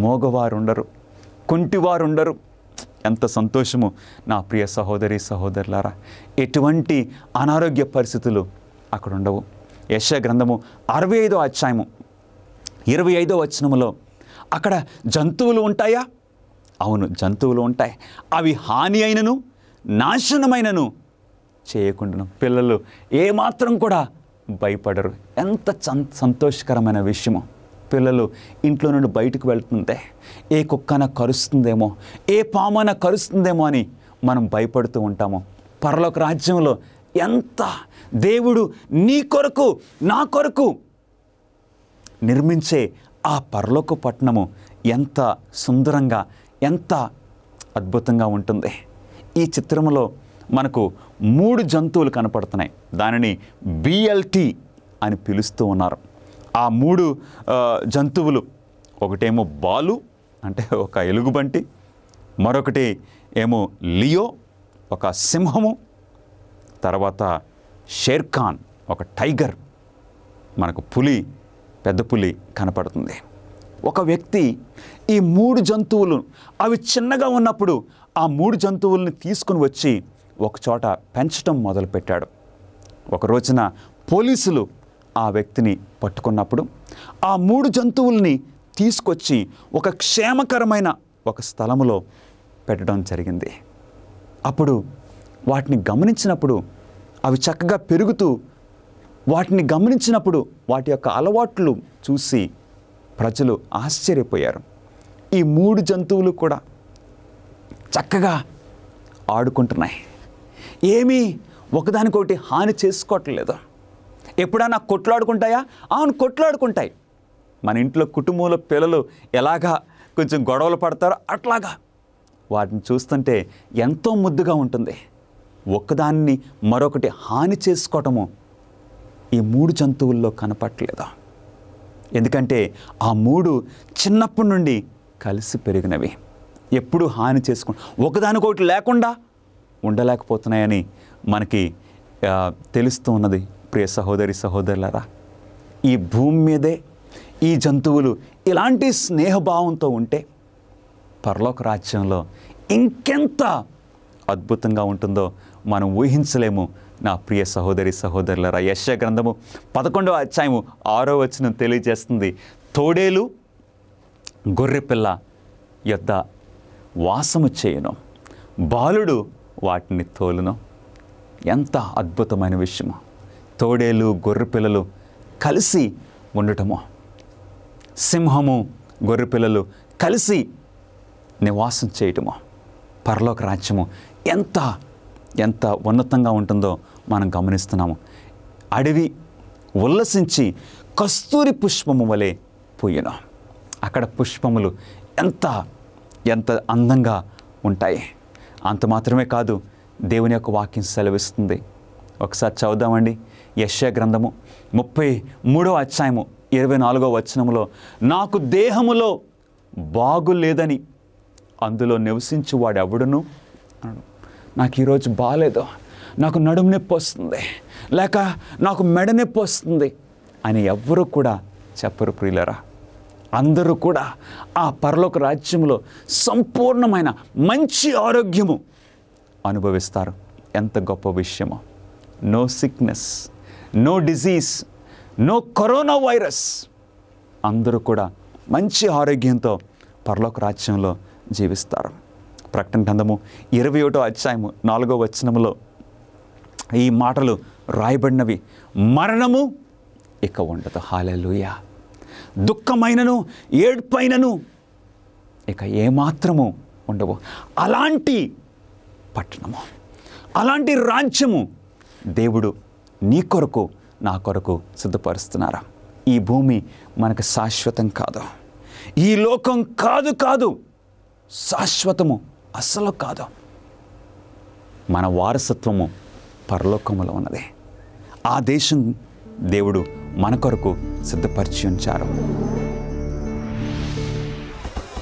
మోగవారుండరు, కుంటివారుండరు. ఎంత సంతోషము నా ప్రియ సహోదరి సహోదరులారా! ఎటువంటి అనారోగ్య పరిస్థితులు అక్కడ ఉండవు. యెషయా గ్రంథము 65వ అధ్యాయము 25వ వచనములో అక్కడ జంతువులు ఉంటాయా? అవును, జంతువులు ఉంటాయి. అవి హాని అయినను నాశనమైనను చేయకుండాను. పిల్లలు ఏమాత్రం కూడా భయపడరు. ఎంత సంతోషకరమైన విషయమో! పిల్లలు ఇంట్లో నుండి బయటకు వెళ్తుంటే ఏ కుక్కన కరుస్తుందేమో, ఏ పామున కరుస్తుందేమో అని మనం భయపడుతూ ఉంటాము. పరలోక రాజ్యంలో ఎంత దేవుడు నీ కొరకు నా కొరకు నిర్మించే ఆ పరలోక పట్టణము ఎంత సుందరంగా, ఎంత అద్భుతంగా ఉంటుంది. ఈ చిత్రంలో మనకు 3 జంతువులు కనపడుతున్నాయి. దానిని BLT అని పిలుస్తూ ఉన్నారు. ఆ 3 జంతువులు, ఒకటేమో బాలు అంటే ఒక ఎలుగుబంటి, మరొకటి ఏమో లియో ఒక సింహము, తర్వాత షేర్ఖాన్ ఒక టైగర్, మనకు పులి, పెద్ద పులి కనపడుతుంది. ఒక వ్యక్తి ఈ 3 జంతువులు అవి చిన్నగా ఉన్నప్పుడు ఆ 3 జంతువుల్ని తీసుకుని వచ్చి ఒక చోట పెంచడం మొదలుపెట్టాడు. ఒక రోజున పోలీసులు ఆ వ్యక్తిని పట్టుకున్నప్పుడు ఆ 3 జంతువుల్ని తీసుకొచ్చి ఒక క్షేమకరమైన ఒక స్థలములో పెట్టడం జరిగింది. అప్పుడు వాటిని గమనించినప్పుడు అవి చక్కగా పెరుగుతూ, వాటిని గమనించినప్పుడు వాటి యొక్క అలవాట్లు చూసి ప్రజలు ఆశ్చర్యపోయారు. ఈ 3 జంతువులు కూడా చక్కగా ఆడుకుంటున్నాయి. ఏమీ ఒకదానికొకటి హాని చేసుకోవట్లేదు. ఎప్పుడైనా కొట్లాడుకుంటాయా? అవును, కొట్లాడుకుంటాయి. మన ఇంట్లో కుటుంబంలో పిల్లలు ఎలాగా కొంచెం గొడవలు పడతారో అట్లాగా వాటిని చూస్తుంటే ఎంతో ముద్దుగా ఉంటుంది. ఒక్కదాన్ని మరొకటి హాని చేసుకోవటము ఈ 3 జంతువుల్లో కనపట్లేదు. ఎందుకంటే ఆ 3 చిన్నప్పటి నుండి కలిసి పెరిగినవి. ఎప్పుడు హాని చేసుకుని ఒకదానికొకటి లేకుండా ఉండలేకపోతున్నాయని మనకి తెలుస్తూ ఉన్నది. ప్రియ సహోదరి సహోదరులారా, ఈ భూమి మీదే ఈ జంతువులు ఇలాంటి స్నేహభావంతో ఉంటే పరలోక రాజ్యంలో ఇంకెంత అద్భుతంగా ఉంటుందో మనం ఊహించలేము. నా ప్రియ సహోదరి సహోదరులారా, యెషయా గ్రంథము 11వ అధ్యాయము 6వ వచనం తెలియజేస్తుంది, తోడేలు గొర్రెపిల్ల యొద్ద వాసము చేయును, బాలుడు వాటిని తోలును. ఎంత అద్భుతమైన విషయము! తోడేలు గొర్రెపిల్లలు కలిసి ఉండటము, సింహము గొర్రెపిల్లలు కలిసి నివాసం చేయటము, పరలోక రాజ్యము ఎంత ఎంత ఉన్నతంగా ఉంటుందో మనం గమనిస్తున్నాము. అడవి ఉల్లసించి కస్తూరి పుష్పము వలె పూయెను. అక్కడ పుష్పములు ఎంత ఎంత అందంగా ఉంటాయి. అంత మాత్రమే కాదు, దేవుని యొక్క వాక్యం సెలవిస్తుంది. ఒకసారి చదువుదామండి. యెషయా గ్రంథము 33వ అధ్యాయము 24వ వచనములో, నాకు దేహములో బాగు లేదని అందులో నివసించువాడు ఎవడును అన్నాడు. నాకు ఈరోజు బాగాలేదు, నాకు నడుము నొప్పి వస్తుంది, లేక నాకు మెడ నొప్పి వస్తుంది అని ఎవ్వరూ కూడా చెప్పరు ప్రియులరా. అందరూ కూడా ఆ పరలోక రాజ్యంలో సంపూర్ణమైన మంచి ఆరోగ్యము అనుభవిస్తారు. ఎంత గొప్ప విషయమో! No sickness, no disease, no corona virus. అందరూ కూడా మంచి ఆరోగ్యంతో పరలోక రాజ్యంలో జీవిస్తారు. ప్రకటన గ్రంథము 21వ అధ్యాయము 4వ వచనములో ఈ మాటలు రాయబడినవి, మరణము ఇక ఉండదు. హల్లెలూయా! దుఃఖమైనను ఏడ్పైనను ఇక ఏమాత్రము ఉండవు. అలాంటి పట్టణము, అలాంటి రాజ్యము దేవుడు నీ కొరకు నా కొరకు సిద్ధపరుస్తున్నారా? ఈ భూమి మనకు శాశ్వతం కాదు, ఈ లోకం కాదు శాశ్వతము అస్సలు కాదు. మన వారసత్వము పరలోకములో ఉన్నది. ఆ దేశం దేవుడు మన కొరకు సిద్ధపరిచి ఉంచారు.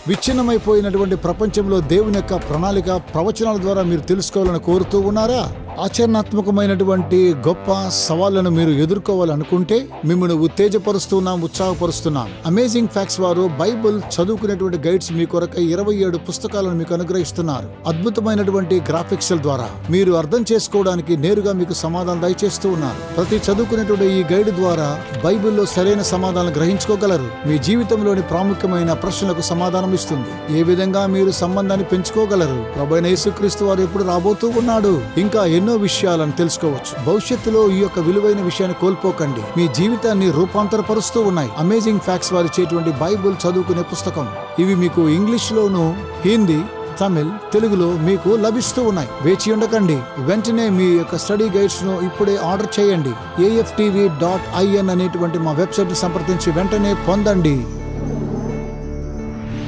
విచ్ఛిన్నమైపోయినటువంటి ప్రపంచంలో దేవుని యొక్క ప్రణాళిక ప్రవచనాల ద్వారా మీరు తెలుసుకోవాలని కోరుతూ ఉన్నారా? ఆచరణాత్మకమైనటువంటి గొప్ప సవాళ్లను మీరు ఎదుర్కోవాలనుకుంటే మిమ్మల్ని ఉత్తేజపరుస్తున్నాం, ఉత్సాహపరుస్తున్నాం. అమేజింగ్ ఫ్యాక్ట్స్ వారు బైబిల్ చదువుకునేటువంటి గైడ్స్ మీ కొరకై 27 పుస్తకాలను మీకు అనుగ్రహిస్తున్నారు. అద్భుతమైనటువంటి గ్రాఫిక్స్ ద్వారా మీరు అర్థం చేసుకోవడానికి నేరుగా మీకు సమాధానం దయచేస్తూ ఉన్నారు. ప్రతి చదువుకునేటువంటి ఈ గైడ్ ద్వారా బైబిల్లో సరైన సమాధానం గ్రహించుకోగలరు. మీ జీవితంలోని ప్రాముఖ్యమైన ప్రశ్నలకు సమాధానం ఇస్తుంది. ఏ విధంగా మీరు సంబంధాన్ని పెంచుకోగలరు, ప్రభువైన యేసుక్రీస్తు వారు ఎప్పుడు రాబోతూ ఉన్నాడు, ఇంకా ఎన్నో విషయాలను తెలుసుకోవచ్చు. భవిష్యత్తులో ఈ యొక్క విలువైన విషయాన్ని కోల్పోకండి. మీ జీవితాన్ని రూపాంతరపరుస్తూ ఉన్నాయి అమేజింగ్ ఫ్యాక్ట్స్ వారు ఇచ్చేటువంటి బైబిల్ చదువుకునే పుస్తకం. ఇవి మీకు ఇంగ్లీష్ లోను, హిందీ, తమిళ్, తెలుగులో మీకు లభిస్తూ ఉన్నాయి. వేచి ఉండకండి, వెంటనే మీ యొక్క స్టడీ గైడ్స్ ను ఇప్పుడే ఆర్డర్ చేయండి. AFTV.in అనేటువంటి మా వెబ్సైట్ ని సంప్రదించి వెంటనే పొందండి.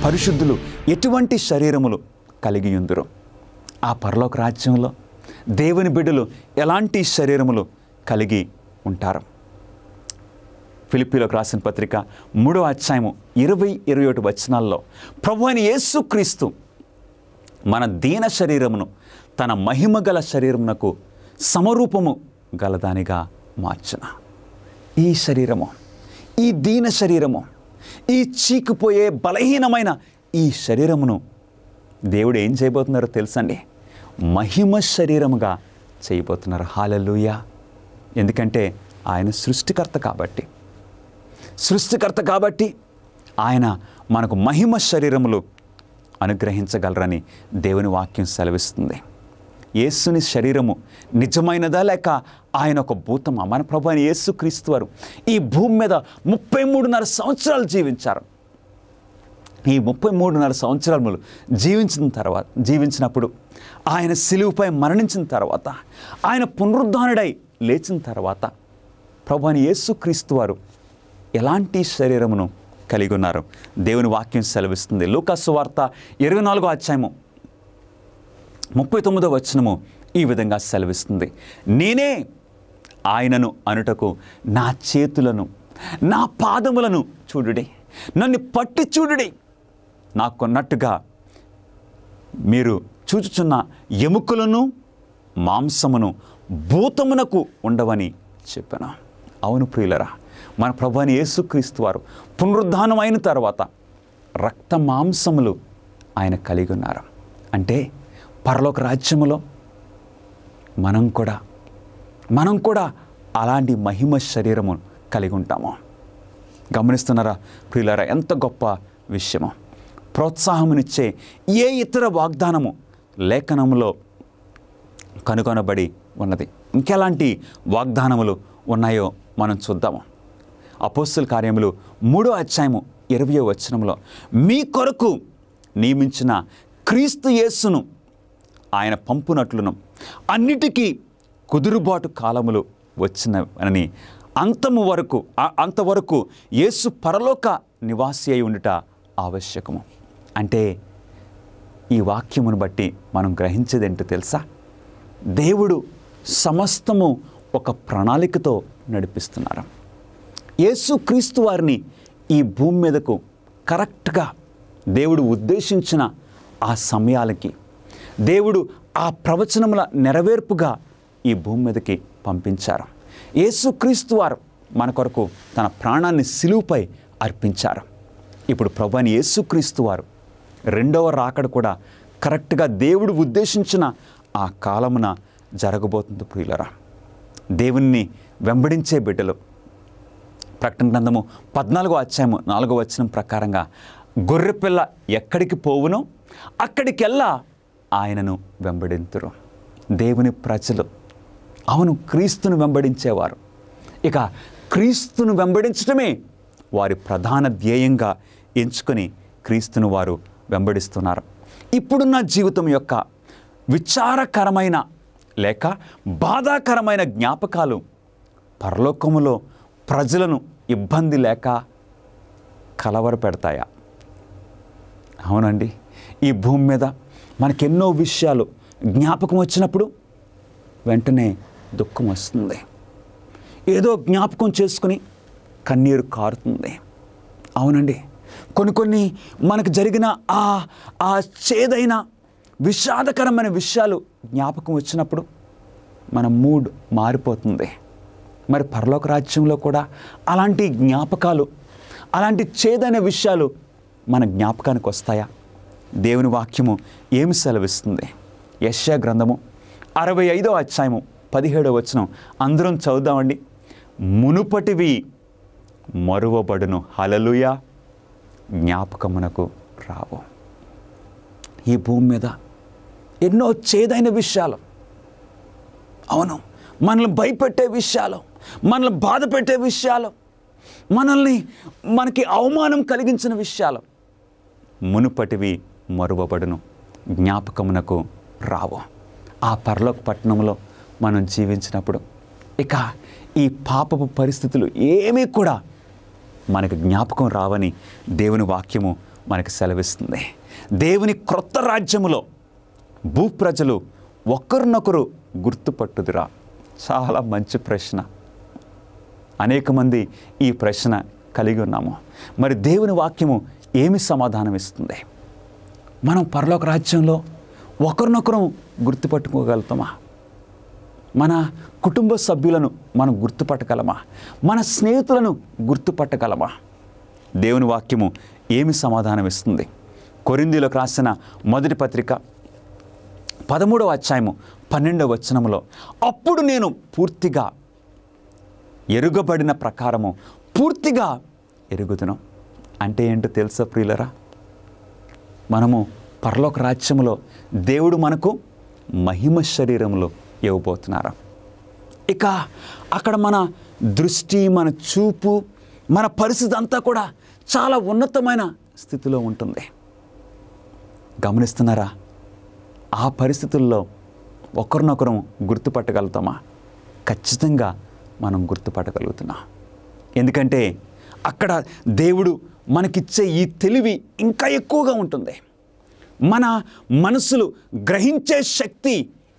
పరిశుద్ధులు ఎటువంటి శరీరములు కలిగి ఉందురు? ఆ పరలోక రాజ్యంలో దేవుని బిడ్డలు ఎలాంటి శరీరములు కలిగి ఉంటారు? ఫిలిప్పీలకు రాసిన పత్రిక 3వ అధ్యాయము 20-21 వచనాల్లో ప్రభువైన యేసుక్రీస్తు మన దీన శరీరమును తన మహిమగల శరీరమునకు సమరూపము గలదానిగా మార్చున. ఈ శరీరము, ఈ దీన శరీరము, ఈ చీకిపోయే బలహీనమైన ఈ శరీరమును దేవుడు ఏం చేయబోతున్నారో తెలుసండి? మహిమ శరీరముగా చేయబోతున్నారు. హల్లెలూయా! ఎందుకంటే ఆయన సృష్టికర్త కాబట్టి ఆయన మనకు మహిమ శరీరములు అనుగ్రహించగలరని దేవుని వాక్యం సెలవిస్తుంది. యేసుని శరీరము నిజమైనదా లేక ఆయన ఒక భూతమా? మన ప్రభు అయిన యేసుక్రీస్తు వారు ఈ భూమి మీద 33.5 సంవత్సరాలు జీవించారు. ఈ 33.5 సంవత్సరాలు జీవించినప్పుడు ఆయన సిలువపై మరణించిన తర్వాత, ఆయన పునరుద్ధానుడై లేచిన తర్వాత ప్రభు అయిన యేసుక్రీస్తు వారు ఎలాంటి శరీరమును కలిగి ఉన్నారు? దేవుని వాక్యం సెలవిస్తుంది. లూకా సువార్త 24వ అధ్యాయము 39వ వచనము ఈ విధంగా సెలవిస్తుంది. నేనే ఆయనను అనుటకు నా చేతులను నా పాదములను చూడుడి, నన్ను పట్టి చూడుడి, నాకున్నట్టుగా మీరు చూచుచున్న ఎముకలను మాంసమును భూతమునకు ఉండవని చెప్పాను. అవును ప్రియులరా, మన ప్రభువైన యేసుక్రీస్తు వారు పునరుద్ధానం అయిన తర్వాత రక్త మాంసములు ఆయన కలిగి ఉన్నారు. అంటే పరలోక రాజ్యములో మనం కూడా అలాంటి మహిమ శరీరము కలిగి ఉంటాము. గమనిస్తున్నారా ప్రియులారా? ఎంత గొప్ప విషయమో! ప్రోత్సాహమునిచ్చే ఏ ఇతర వాగ్దానము లేఖనములో కనుగొనబడి ఉన్నది. ఇంకెలాంటి వాగ్దానములు ఉన్నాయో మనం చూద్దాము. అపోస్తల కార్యములు 3వ అధ్యాయము 20వ వచనంలో మీ కొరకు నియమించిన క్రీస్తు యేసును ఆయన పంపునట్లును అన్నిటికీ కుదురుబాటు కాలములు వచ్చినవని అంతవరకు యేసు పరలోక నివాసి అయి ఉండుట ఆవశ్యకము. అంటే ఈ వాక్యమును బట్టి మనం గ్రహించేది ఏంటో తెలుసా? దేవుడు సమస్తము ఒక ప్రణాళికతో నడిపిస్తున్నారు. యేసుక్రీస్తు వారిని ఈ భూమి మీదకు కరెక్ట్గా దేవుడు ఉద్దేశించిన ఆ సమయాలకి దేవుడు ఆ ప్రవచనముల నెరవేర్పుగా ఈ భూమి మీదకి పంపించారు. యేసుక్రీస్తు వారు మన కొరకు తన ప్రాణాన్ని సిలువపై అర్పించారు. ఇప్పుడు ప్రభువైన యేసుక్రీస్తు వారు రెండవ రాకడ కూడా కరెక్ట్గా దేవుడు ఉద్దేశించిన ఆ కాలమున జరగబోతుంది. ప్రియులరా, దేవుణ్ణి వెంబడించే బిడ్డలు ప్రకటన గ్రంథము 14వ అధ్యాయము 4వ వచనం ప్రకారంగా గొర్రెపిల్ల ఎక్కడికి పోవునో అక్కడికెల్లా ఆయనను వెంబడింతురు. దేవుని ప్రజలు అవును క్రీస్తును వెంబడించేవారు. ఇక క్రీస్తును వెంబడించడమే వారి ప్రధాన ధ్యేయంగా ఎంచుకొని క్రీస్తును వారు వెంబడిస్తున్నారు. ఇప్పుడున్న జీవితం యొక్క విచారకరమైన లేక బాధాకరమైన జ్ఞాపకాలు పరలోకములో ప్రజలను ఇబ్బంది లేక కలవరపెడతాయా? అవునండి, ఈ భూమి మీద మనకెన్నో విషయాలు జ్ఞాపకం వచ్చినప్పుడు వెంటనే దుఃఖం వస్తుంది. ఏదో జ్ఞాపకం చేసుకుని కన్నీరు కారుతుంది. అవునండి, కొన్ని మనకు జరిగిన ఆ చేదైన విషాదకరమైన విషయాలు జ్ఞాపకం వచ్చినప్పుడు మన మూడ్ మారిపోతుంది. మరి పరలోక రాజ్యంలో కూడా అలాంటి జ్ఞాపకాలు, అలాంటి చేదైన విషయాలు మన జ్ఞాపకానికి వస్తాయా? దేవుని వాక్యము ఏమి సెలవిస్తుంది? యెషయా గ్రంథము 65వ అధ్యాయము 17వ వచనం అందరం చదువుదామండి. మునుపటివి మరువబడును, హల్లెలూయా, జ్ఞాపకమునకు రావు. ఈ భూమి మీద ఎన్నో చేదైన విషయాలు, అవును, మనల్ని భయపెట్టే విషయాలు, మనల్ని బాధ పెట్టే విషయాలు, మనకి అవమానం కలిగించిన విషయాలు మునుపటివి మరువబడును, జ్ఞాపకమునకు రావు. ఆ పరలోక పట్టణంలో మనం జీవించినప్పుడు ఇక ఈ పాపపు పరిస్థితులు ఏమీ కూడా మనకు జ్ఞాపకం రావని దేవుని వాక్యము మనకి సెలవిస్తుంది. దేవుని క్రొత్త రాజ్యములో భూప్రజలు ఒకరినొకరు గుర్తుపట్టుదురా? చాలా మంచి ప్రశ్న. అనేక మంది ఈ ప్రశ్న కలిగి ఉన్నాము. మరి దేవుని వాక్యము ఏమి సమాధానం ఇస్తుంది? మనం పరలోక రాజ్యంలో ఒకరినొకరు గుర్తుపట్టుకోగలుగుతామా? మన కుటుంబ సభ్యులను మనం గుర్తుపట్టగలమా? మన స్నేహితులను గుర్తుపట్టగలమా? దేవుని వాక్యము ఏమి సమాధానం ఇస్తుంది? కొరింథీయులకు రాసిన మొదటి పత్రిక 13వ అధ్యాయము 12వ వచనములో, అప్పుడు నేను పూర్తిగా ఎరుగబడిన ప్రకారము పూర్తిగా ఎరుగుదును. అంటే ఏంటో తెలుసా ప్రియులరా? మనము పరలోక రాజ్యములో దేవుడు మనకు మహిమ శరీరములో ఇవ్వబోతున్నారు. ఇక అక్కడ మన దృష్టి, మన చూపు, మన పరిస్థితి అంతా కూడా చాలా ఉన్నతమైన స్థితిలో ఉంటుంది. గమనిస్తున్నారా? ఆ పరిస్థితుల్లో ఒకరినొకరు గుర్తుపట్టగలుగుతామా? ఖచ్చితంగా మనం గుర్తుపట్టగలుగుతున్నాం. ఎందుకంటే అక్కడ దేవుడు మనకిచ్చే ఈ తెలివి ఇంకా ఎక్కువగా ఉంటుంది. మన మనసులు గ్రహించే శక్తి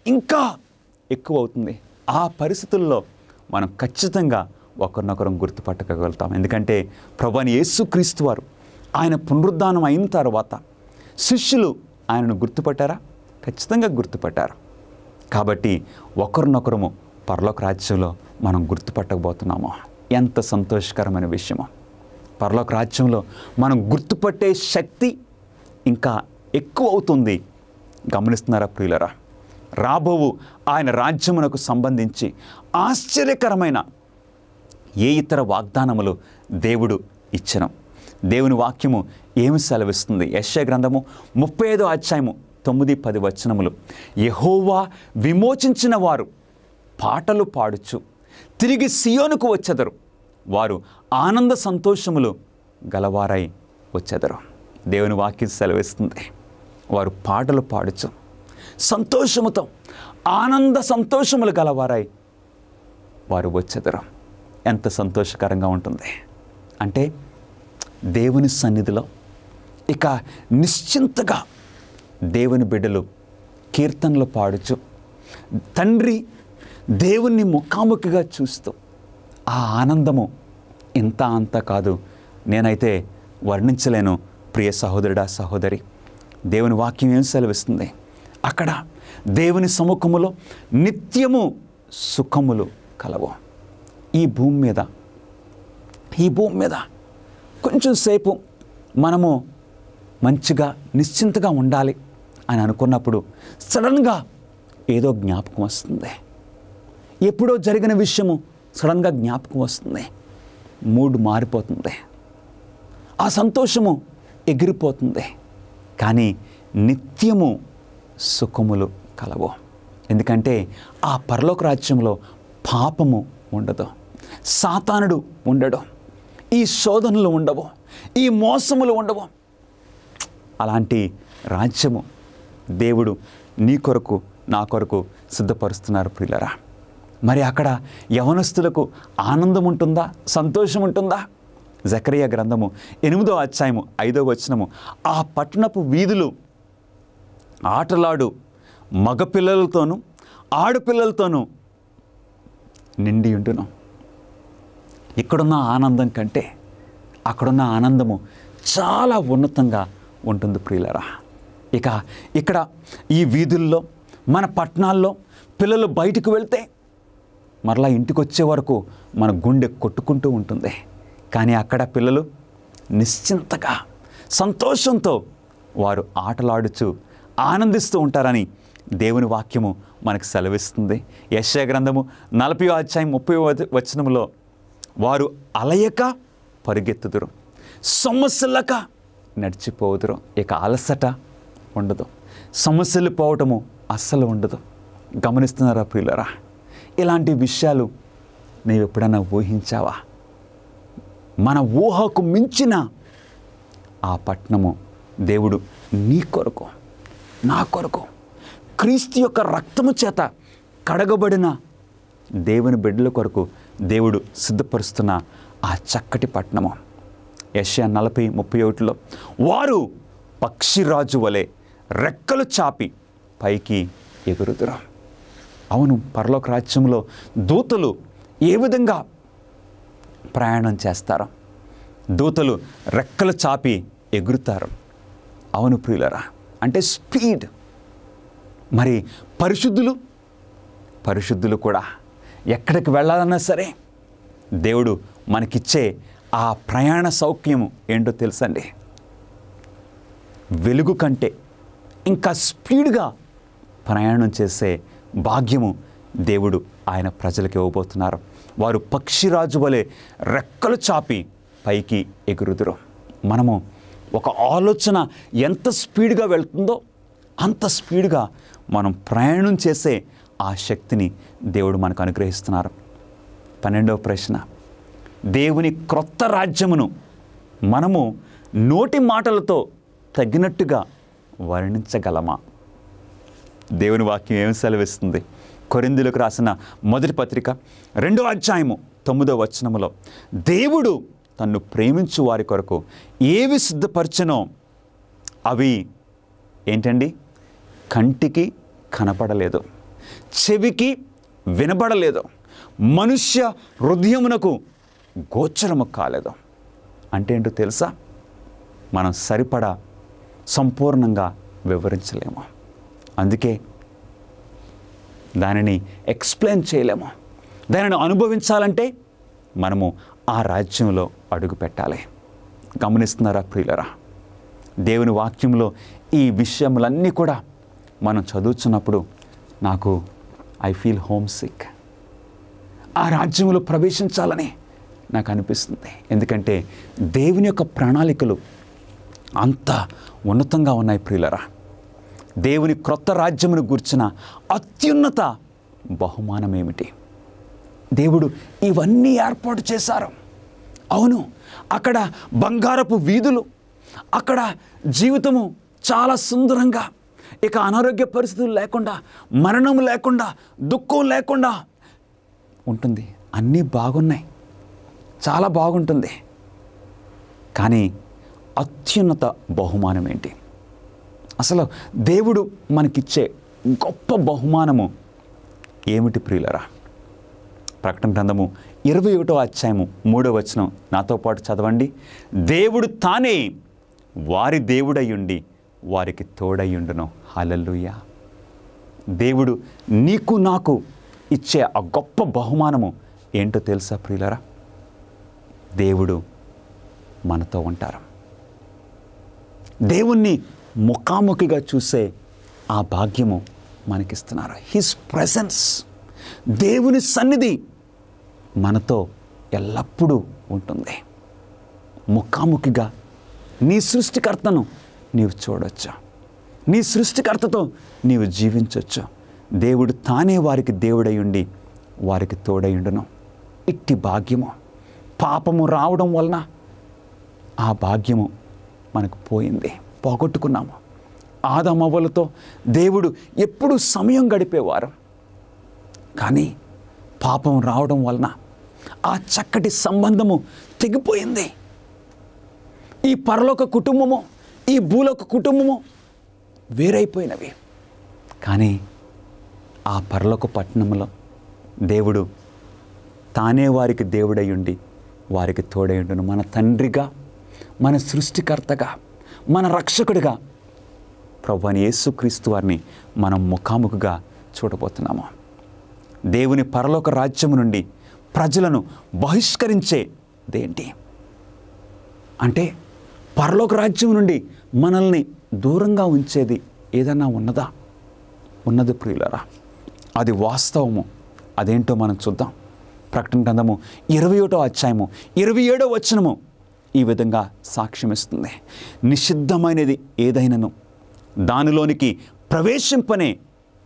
ఇంకా ఎక్కువ అవుతుంది. ఆ పరిస్థితుల్లో మనం ఖచ్చితంగా ఒకరినొకరం గుర్తుపట్టగలుగుతాం. ఎందుకంటే ప్రభువైన యేసుక్రీస్తు వారు ఆయన పునరుద్ధానం అయిన తర్వాత శిష్యులు ఆయనను గుర్తుపట్టారా? ఖచ్చితంగా గుర్తుపట్టారు. కాబట్టి ఒకరినొకరము పరలోక రాజ్యంలో మనం గుర్తుపట్టకపోతున్నామో ఎంత సంతోషకరమైన విషయమో. పరలోక రాజ్యంలో మనం గుర్తుపట్టే శక్తి ఇంకా ఎక్కువ అవుతుంది. గమనిస్తున్నారా ప్రియులరా? రాబోవు ఆయన రాజ్యమునకు సంబంధించి ఆశ్చర్యకరమైన ఏ ఇతర వాగ్దానములు దేవుడు ఇచ్చను? దేవుని వాక్యము ఏమి సెలవిస్తుంది? యెషయా గ్రంథము 35వ అధ్యాయము 9-10 వచనములు, యెహోవా విమోచించిన వారు పాటలు పాడుచు తిరిగి సియోనుకు వచ్చెదరు, వారు ఆనంద సంతోషములు గలవారై వచ్చెదరు. దేవుని వాక్యం సెలవిస్తుంది, వారు పాటలు పాడుచు సంతోషముతో ఆనంద సంతోషములు గలవారై వారు వచ్చెదరు. ఎంత సంతోషకరంగా ఉంటుంది అంటే దేవుని సన్నిధిలో ఇక నిశ్చింతగా దేవుని బిడ్డలు కీర్తనలు పాడుచు తండ్రి దేవుణ్ణి ముఖాముఖిగా చూస్తూ ఆ ఆనందము ఇంత అంత కాదు, నేనైతే వర్ణించలేను. ప్రియ సహోదరుడా, సహోదరి, దేవుని వాక్యం ఏం సెలవిస్తుంది? అక్కడ దేవుని సముఖములో నిత్యము సుఖములు కలవు. ఈ భూమి మీద కొంచెం సేపు మనము మంచిగా నిశ్చింతగా ఉండాలి అని అనుకున్నప్పుడు సడన్గా ఏదో జ్ఞాపకం వస్తుంది. ఎప్పుడో జరిగిన విషయము సడన్గా జ్ఞాపకం వస్తుంది. మూడ్ మారిపోతుంది. ఆ సంతోషము ఎగిరిపోతుంది. కానీ నిత్యము సుఖములు కలవు. ఎందుకంటే ఆ పరలోక రాజ్యంలో పాపము ఉండదు, సాతానుడు ఉండడు, ఈ శోధనలు ఉండవు, ఈ మోసములు ఉండవు. అలాంటి రాజ్యము దేవుడు నీ కొరకు నా కొరకు సిద్ధపరుస్తున్నారు ప్రియులరా. మరి అక్కడ యవనస్తులకు ఆనందం ఉంటుందా? సంతోషం ఉంటుందా? జకరియా గ్రంథము 8వ అధ్యాయము 5వ వచనము, ఆ పట్టణపు వీధులు ఆటలాడు మగపిల్లలతోనూ ఆడపిల్లలతోనూ నిండి ఉండును. ఇక్కడున్న ఆనందం కంటే అక్కడున్న ఆనందము చాలా ఉన్నతంగా ఉంటుంది ప్రియులరా. ఇక్కడ ఈ వీధుల్లో మన పట్టణాల్లో పిల్లలు బయటకు వెళ్తే మరలా ఇంటికి వచ్చే వరకు మన గుండె కొట్టుకుంటూ ఉంటుంది. కానీ అక్కడ పిల్లలు నిశ్చింతగా సంతోషంతో వారు ఆటలాడుచు ఆనందిస్తూ ఉంటారని దేవుని వాక్యము మనకు సెలవిస్తుంది. యెషయా గ్రంథము 40వ అధ్యాయం 30వ వచనములో, వారు అలయక పరిగెత్తుదురు, సమస్యలక నడిచిపోదురు. ఇక అలసట ఉండదు, సమస్యలు పోవటము అస్సలు ఉండదు. గమనిస్తున్నారా ప్రియులరా? ఇలాంటి విషయాలు నీవు ఎప్పుడైనా ఊహించావా? మన ఊహకు మించిన ఆ పట్టణము దేవుడు నీ కొరకు, నా కొరకు, క్రీస్తు యొక్క రక్తము చేత కడగబడిన దేవుని బిడ్డల కొరకు దేవుడు సిద్ధపరుస్తున్న ఆ చక్కటి పట్టణము. యెషయా 40:31లో వారు పక్షిరాజు వలె రెక్కలు చాపి పైకి ఎగురుదురు. అవును, పరలోక రాజ్యంలో దూతలు ఏ విధంగా ప్రయాణం చేస్తారు? దూతలు రెక్కలు చాపి ఎగురుతారు. అవును ప్రియులరా, అంటే స్పీడ్. మరి పరిశుద్ధులు కూడా ఎక్కడికి వెళ్ళాలన్నా సరే దేవుడు మనకిచ్చే ఆ ప్రయాణ సౌఖ్యము ఏంటో తెలుసండి? వెలుగు కంటే ఇంకా స్పీడ్గా ప్రయాణం చేసే భాగ్యము దేవుడు ఆయన ప్రజలకు ఇవ్వబోతున్నారు. వారు పక్షిరాజు వలె రెక్కలు చాపి పైకి ఎగురుదురు. మనము ఒక ఆలోచన ఎంత స్పీడ్గా వెళ్తుందో అంత స్పీడ్గా మనం ప్రయాణం చేసే ఆ శక్తిని దేవుడు మనకు అనుగ్రహిస్తున్నారు. 12వ ప్రశ్న, దేవుని క్రొత్త రాజ్యమును మనము నోటి మాటలతో తగినట్టుగా వర్ణించగలమా? దేవుని వాక్యం ఏమి సెలవిస్తుంది? కొరింథీయులకు రాసిన మొదటి పత్రిక 2వ అధ్యాయము 9వ వచనములో దేవుడు తన్ను ప్రేమించు వారి కొరకు ఏవి సిద్ధపరచనో అవి ఏంటండి? కంటికి కనపడలేదు, చెవికి వినబడలేదు, మనుష్య హృదయమునకు గోచరము కాలేదు. అంటే ఏంటో తెలుసా? మనం సరిపడా సంపూర్ణంగా వివరించలేము. అందుకే దానిని ఎక్స్ప్లెయిన్ చేయలేము. దానిని అనుభవించాలంటే మనము ఆ రాజ్యంలో అడుగు పెట్టాలి. గమనిస్తున్నారా ప్రియులరా? దేవుని వాక్యంలో ఈ విషయములన్నీ కూడా మనం చదువుతున్నప్పుడు నాకు ఐ ఫీల్ హోమ్ సిక్. ఆ రాజ్యంలో ప్రవేశించాలని నాకు అనిపిస్తుంది. ఎందుకంటే దేవుని యొక్క ప్రణాళికలు అంత ఉన్నతంగా ఉన్నాయి ప్రియులరా. దేవుని క్రొత్త రాజ్యమును గూర్చిన అత్యున్నత బహుమానం ఏమిటి? దేవుడు ఇవన్నీ ఏర్పాటు చేశారు. అవును, అక్కడ బంగారపు వీధులు, అక్కడ జీవితము చాలా సుందరంగా, ఇక అనారోగ్య పరిస్థితులు లేకుండా, మరణం లేకుండా, దుఃఖం లేకుండా ఉంటుంది. అన్నీ బాగున్నాయి, చాలా బాగుంటుంది. కానీ అత్యున్నత బహుమానం ఏంటి? అసలు దేవుడు మనకిచ్చే గొప్ప బహుమానము ఏమిటి ప్రియులరా? ప్రకటన గ్రంథము 21వ అధ్యాయము 3వ వచనం నాతో పాటు చదవండి. దేవుడు తానే వారి దేవుడయ్యుండి వారికి తోడయ్యుండును. హల్లెలూయా. దేవుడు నీకు నాకు ఇచ్చే ఆ గొప్ప బహుమానము ఏంటో తెలుసా ప్రియులరా? దేవుడు మనతో ఉంటారు. దేవుణ్ణి ముఖాముఖిగా చూసే ఆ భాగ్యము మనకిస్తున్నారు. హిస్ ప్రెజెన్స్, దేవుని సన్నిధి మనతో ఎల్లప్పుడూ ఉంటుంది. ముఖాముఖిగా నీ సృష్టికర్తను నీవు చూడొచ్చు, నీ సృష్టికర్తతో నీవు జీవించవచ్చు. దేవుడు తానే వారికి దేవుడయ్యుండి వారికి తోడయ్యుండును. ఇట్టి భాగ్యము పాపము రావడం వలన ఆ భాగ్యము మనకు పోయింది, పోగొట్టుకున్నాము. ఆదామవ్వలతో దేవుడు ఎప్పుడు సమయం గడిపేవారు. కానీ పాపం రావడం వలన ఆ చక్కటి సంబంధము తెగిపోయింది. ఈ పరలోక కుటుంబము, ఈ భూలోక కుటుంబము వేరైపోయినవి. కానీ ఆ పరలోక పట్టణంలో దేవుడు తానే వారికి దేవుడయ్యుండి వారికి తోడయ్యుండును. మన తండ్రిగా, మన సృష్టికర్తగా, మన రక్షకుడిగా ప్రభువైన యేసుక్రీస్తు వారిని మనం ముఖాముఖిగా చూడబోతున్నాము. దేవుని పరలోక రాజ్యము నుండి ప్రజలను బహిష్కరించేదేంటి అంటే, పరలోక రాజ్యం నుండి మనల్ని దూరంగా ఉంచేది ఏదన్నా ఉన్నదా? ఉన్నది ప్రియులరా, అది వాస్తవము. అదేంటో మనం చూద్దాం. ప్రకటన గ్రంథము 21వ అధ్యాయము 27వ వచనము ఈ విధంగా సాక్ష్యమిస్తుంది. నిషిద్ధమైనది ఏదైనను దానిలోనికి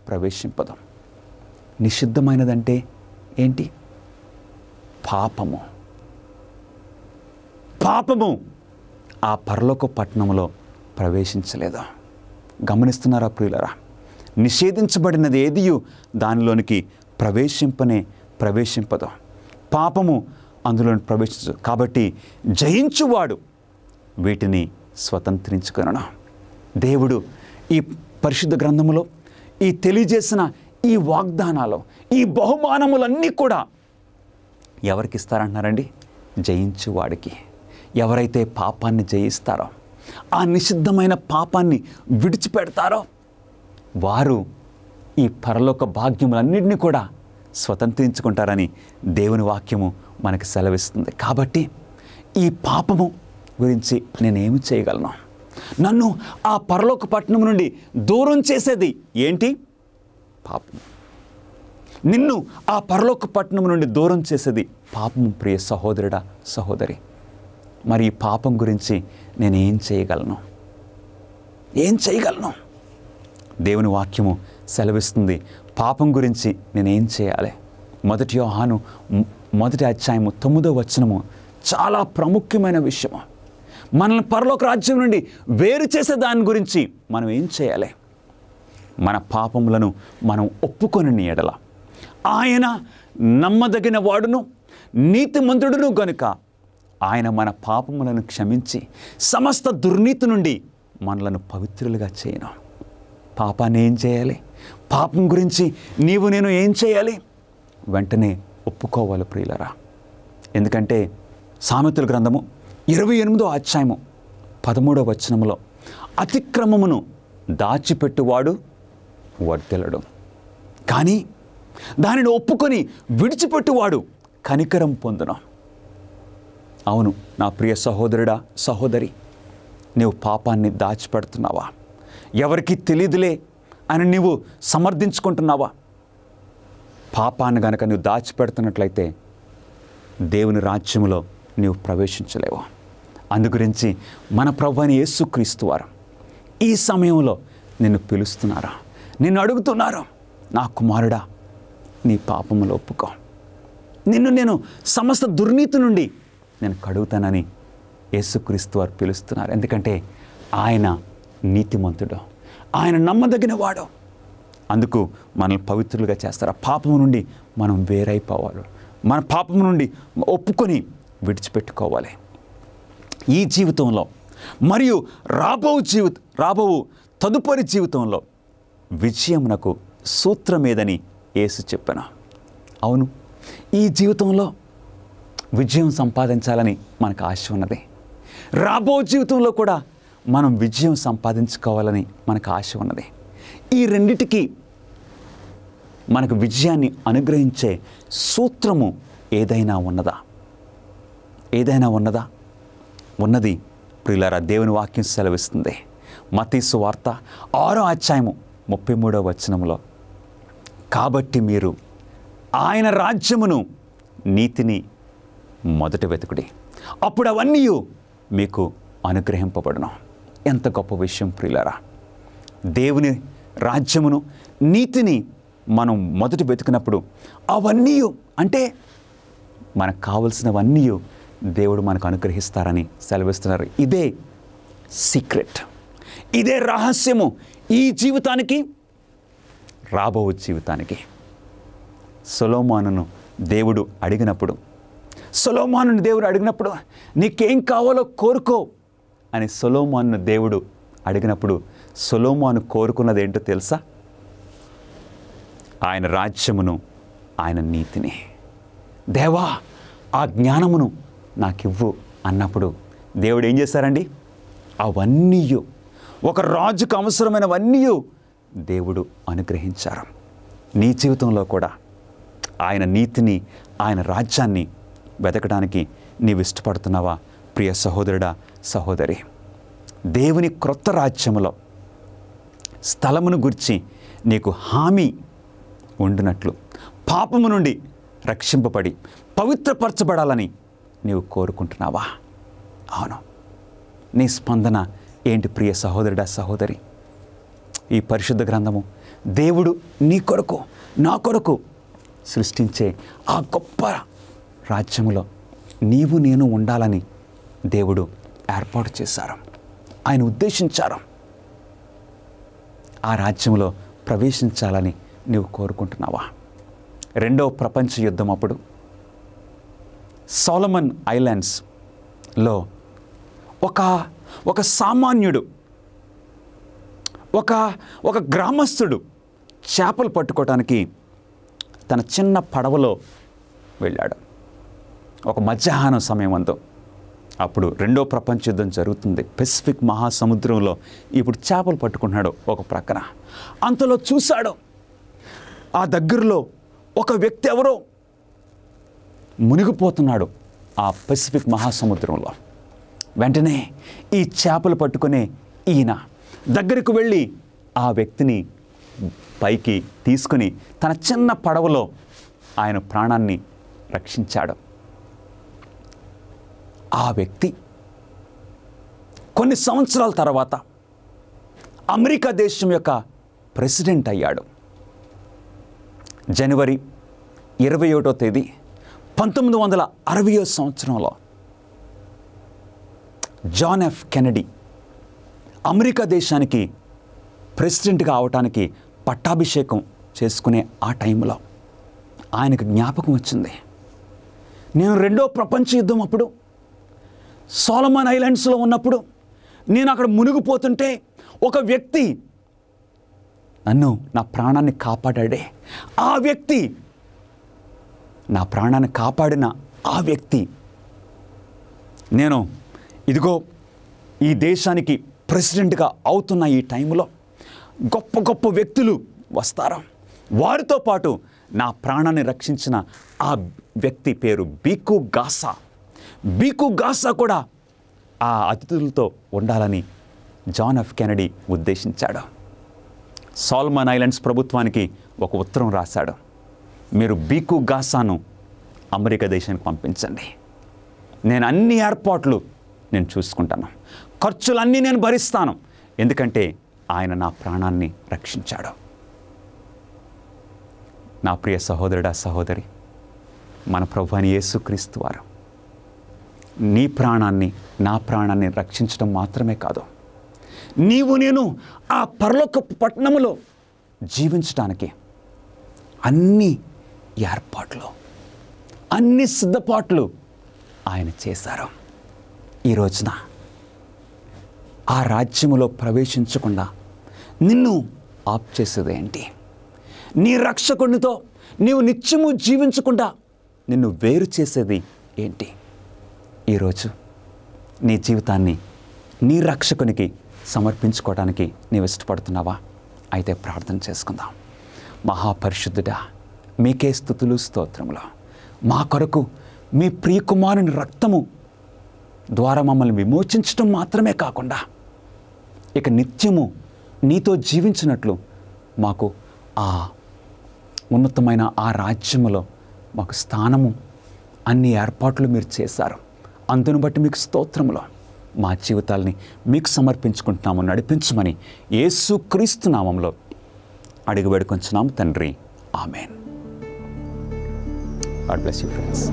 ప్రవేశింపదు. నిషిద్ధమైనదంటే ఏంటి? పాపము ఆ పరలోక పట్టణంలో ప్రవేశించలేదు. గమనిస్తున్నారా ప్రియులరా? నిషేధించబడినది ఏదియు దానిలోనికి ప్రవేశింపదు. పాపము అందులో ప్రవేశించదు. కాబట్టి జయించువాడు వీటిని స్వతంత్రించుకొనను. దేవుడు ఈ పరిశుద్ధ గ్రంథములో ఈ తెలియజేసిన ఈ వాగ్దానాలు, ఈ బహుమానములన్నీ కూడా ఎవరికి ఇస్తారంటున్నారండి? జయించువాడికి. ఎవరైతే పాపాన్ని జయిస్తారో, ఆ నిషిద్ధమైన పాపాన్ని విడిచిపెడతారో వారు ఈ పరలోక భాగ్యములన్నింటినీ కూడా స్వతంత్రించుకుంటారని దేవుని వాక్యము మనకి సెలవిస్తుంది. కాబట్టి ఈ పాపము గురించి నేనేమి చేయగలను? నన్ను ఆ పరలోక పట్టణం నుండి దూరం చేసేది ఏంటి? పాపం. నిన్ను ఆ పరలోక పట్టణం నుండి దూరం చేసేది పాపము. ప్రియ సహోదరుడా, సహోదరి, మరి ఈ పాపం గురించి నేనేం చేయగలను? ఏం చేయగలను? దేవుని వాక్యము సెలవిస్తుంది పాపం గురించి నేనేం చేయాలి. 1 యోహాను 1వ అధ్యాయము 9వ వచనము చాలా ప్రాముఖ్యమైన విషయము. మనల్ని పరలోక రాజ్యం నుండి వేరు చేసే దాని గురించి మనం ఏం చేయాలి? మన పాపములను మనం ఒప్పుకొని ఎడల ఆయన నమ్మదగిన వాడును నీతిమంతుడును గనుక ఆయన మన పాపములను క్షమించి సమస్త దుర్నీతి నుండి మనలను పవిత్రులుగా చేయను. పాపాన్ని ఏం చేయాలి? పాపం గురించి నీవు నేను ఏం చేయాలి? వెంటనే ఒప్పుకోవాలి ప్రియులరా. ఎందుకంటే సామెతల గ్రంథము 28వ అధ్యాయము 13వ వచనములో అతిక్రమమును దాచిపెట్టువాడు వర్ధిల్లడు, కానీ దానిని ఒప్పుకొని విడిచిపెట్టువాడు కనికరం పొందును. అవును నా ప్రియ సహోదరుడా, సహోదరి, నీవు పాపాన్ని దాచిపెడుతున్నావా? ఎవరికి తెలియదులే అని నీవు సమర్థించుకుంటున్నావా? పాపాన్ని గనక నువ్వు దాచిపెడుతున్నట్లయితే దేవుని రాజ్యములో నీవు ప్రవేశించలేవు. అందుగురించి మన ప్రభువైన యేసుక్రీస్తు వారు ఈ సమయంలో నిన్ను పిలుస్తున్నారా, నిన్ను అడుగుతున్నారు, నా కుమారుడా నీ పాపములు ఒప్పుకో, నిన్ను నేను సమస్త దుర్నీతి నుండి నేను కడుగుతానని యేసుక్రీస్తు వారు పిలుస్తున్నారు. ఎందుకంటే ఆయన నీతిమంతుడు, ఆయన నమ్మదగిన వాడు. అందుకు మనల్ని పవిత్రులుగా చేస్తారు. ఆ పాపము నుండి మనం వేరైపోవాలి, మన పాపము నుండి విడిచిపెట్టుకోవాలి. ఈ జీవితంలో మరియు రాబో తదుపరి జీవితంలో విజయమునకు సూత్రమేదని యేసు చెప్పాను. అవును, ఈ జీవితంలో విజయం సంపాదించాలని మనకు ఆశ ఉన్నది. రాబో జీవితంలో కూడా మనం విజయం సంపాదించుకోవాలని మనకు ఆశ ఉన్నది. ఈ రెండిటికి మనకు విజయాన్ని అనుగ్రహించే సూత్రము ఏదైనా ఉన్నదా? ఏదైనా ఉన్నదా? ఉన్నది ప్రియులారా. దేవుని వాక్యం సెలవిస్తుంది. మత్తయి సువార్త 6వ అధ్యాయము 33వ వచనములో, కాబట్టి మీరు ఆయన రాజ్యమును నీతిని మొదట వెతుకుడి, అప్పుడు అవన్నీ మీకు అనుగ్రహింపబడును. ఎంత గొప్ప విషయం ప్రియులారా. దేవుని రాజ్యమును నీతిని మనం మొదట వెతుకున్నప్పుడు అవన్నీ అంటే మనకు కావలసినవన్నీ దేవుడు మనకు అనుగ్రహిస్తారని సెలవిస్తున్నారు. ఇదే సీక్రెట్, ఇదే రహస్యము ఈ జీవితానికి, రాబో జీవితానికి. సొలొమోనును దేవుడు అడిగినప్పుడు నీకేం కావాలో కోరుకో అని సొలొమోనును దేవుడు అడిగినప్పుడు సొలొమోను కోరుకున్నది ఏంటో తెలుసా? ఆయన రాజ్యమును, ఆయన నీతిని. దేవా ఆ జ్ఞానమును నాకివ్వు అన్నప్పుడు దేవుడు ఏం చేశారండి? అవన్నీ, ఒక రాజుకు అవసరమైనవన్నీ దేవుడు అనుగ్రహించారు. నీ జీవితంలో కూడా ఆయన నీతిని, ఆయన రాజ్యాన్ని వెతకడానికి నీవు ఇష్టపడుతున్నావా ప్రియ సహోదరుడా, సహోదరి? దేవుని క్రొత్త రాజ్యములో స్థలమును గురించి నీకు హామీ ఉండినట్లు పాపము నుండి రక్షింపబడి పవిత్రపరచబడాలని నీవు కోరుకుంటున్నావా? అవును. నీ స్పందన ఏంటి ప్రియ సహోదరుడా, సహోదరి? ఈ పరిశుద్ధ గ్రంథము దేవుడు నీ కొరకు, నా కొరకు సృష్టించే ఆ గొప్ప రాజ్యములో నీవు నేను ఉండాలని దేవుడు ఏర్పాటు చేశారు, ఆయన ఉద్దేశించారు. ఆ రాజ్యంలో ప్రవేశించాలని నీవు కోరుకుంటున్నావా? రెండవ ప్రపంచ యుద్ధం అప్పుడు సోలమన్ ఐలాండ్స్లో ఒక సామాన్యుడు, ఒక గ్రామస్తుడు చేపలు పట్టుకోవటానికి తన చిన్న పడవలో వెళ్ళాడు. ఒక మధ్యాహ్నం సమయం అంతా. అప్పుడు రెండో ప్రపంచ యుద్ధం జరుగుతుంది. పెసిఫిక్ మహాసముద్రంలో ఇప్పుడు చేపలు పట్టుకున్నాడు ఒక ప్రక్కన. అంతలో చూశాడు ఆ దగ్గరలో ఒక వ్యక్తి ఎవరో మునిగిపోతున్నాడు ఆ పెసిఫిక్ మహాసముద్రంలో. వెంటనే ఈ చేపలు పట్టుకునే ఈయన దగ్గరికి వెళ్ళి ఆ వ్యక్తిని పైకి తీసుకుని తన చిన్న పడవలో ఆయన ప్రాణాన్ని రక్షించాడు. ఆ వ్యక్తి కొన్ని సంవత్సరాల తర్వాత అమెరికా దేశం యొక్క ప్రెసిడెంట్ అయ్యాడు. జనవరి 21వ తేదీ 1960వ సంవత్సరంలో జాన్ ఎఫ్ కెనడీ అమెరికా దేశానికి ప్రెసిడెంట్గా అవటానికి పట్టాభిషేకం చేసుకునే ఆ టైంలో ఆయనకు జ్ఞాపకం వచ్చింది. నేను రెండో ప్రపంచ యుద్ధం అప్పుడు సోలమన్ ఐలాండ్స్లో ఉన్నప్పుడు నేను అక్కడ మునిగిపోతుంటే ఒక వ్యక్తి నన్ను నా ప్రాణాన్ని కాపాడాడే. ఆ వ్యక్తి, నా ప్రాణాన్ని కాపాడిన ఆ వ్యక్తి, నేను ఇదిగో ఈ దేశానికి ప్రెసిడెంట్గా అవుతున్న ఈ టైంలో గొప్ప గొప్ప వ్యక్తులు వస్తారు. వారితో పాటు నా ప్రాణాన్ని రక్షించిన ఆ వ్యక్తి పేరు బీకు గాసా. బీకు గాసా కూడా ఆ అతిథులతో ఉండాలని జాన్ ఎఫ్ కెనడీ ఉద్దేశించాడు. సోలమన్ ఐలాండ్స్ ప్రభుత్వానికి ఒక ఉత్తరం రాశాడు. మీరు బీకు గాసాను అమెరికా దేశానికి పంపించండి. నేను అన్ని ఏర్పాట్లు నేను చూసుకుంటాను, ఖర్చులన్నీ నేను భరిస్తాను, ఎందుకంటే ఆయన నా ప్రాణాన్ని రక్షించాడు. నా ప్రియ సహోదరుడా సహోదరి, మన ప్రభువైన యేసుక్రీస్తు వారు నీ ప్రాణాన్ని నా ప్రాణాన్ని రక్షించడం మాత్రమే కాదు, నీవు నేను ఆ పరలోకపు పట్టణములో జీవించడానికి అన్ని ఏర్పాట్లు, అన్ని సిద్ధపాట్లు ఆయన చేశారు. ఈ రోజున ఆ రాజ్యములో ప్రవేశించకుండా నిన్ను ఆప్ చేసేది ఏంటి? నీ రక్షకునితో నీవు నిత్యము జీవించకుండా నిన్ను వేరు చేసేది ఏంటి? ఈరోజు నీ జీవితాన్ని నీ రక్షకునికి సమర్పించుకోవడానికి నీవు ఇష్టపడుతున్నావా? అయితే ప్రార్థన చేసుకుందాం. మహాపరిశుద్ధుడా, మీకే స్తుతులు స్తోత్రములు. మా కొరకు మీ ప్రియకుమారుని రక్తము ద్వారా మమ్మల్ని విమోచించడం మాత్రమే కాకుండా ఇక నిత్యము నీతో జీవించినట్లు మాకు ఆ ఉన్నతమైన ఆ రాజ్యములో మాకు స్థానము, అన్ని ఏర్పాట్లు మీరు చేశారు. అందును బట్టి మీకు స్తోత్రములు. మా జీవితాల్ని మీకు సమర్పించుకుంటున్నాము, నడిపించమని యేసుక్రీస్తు నామములో అడిగి వేడుకొంచున్నాము తండ్రి. ఆమేన్. God bless you friends.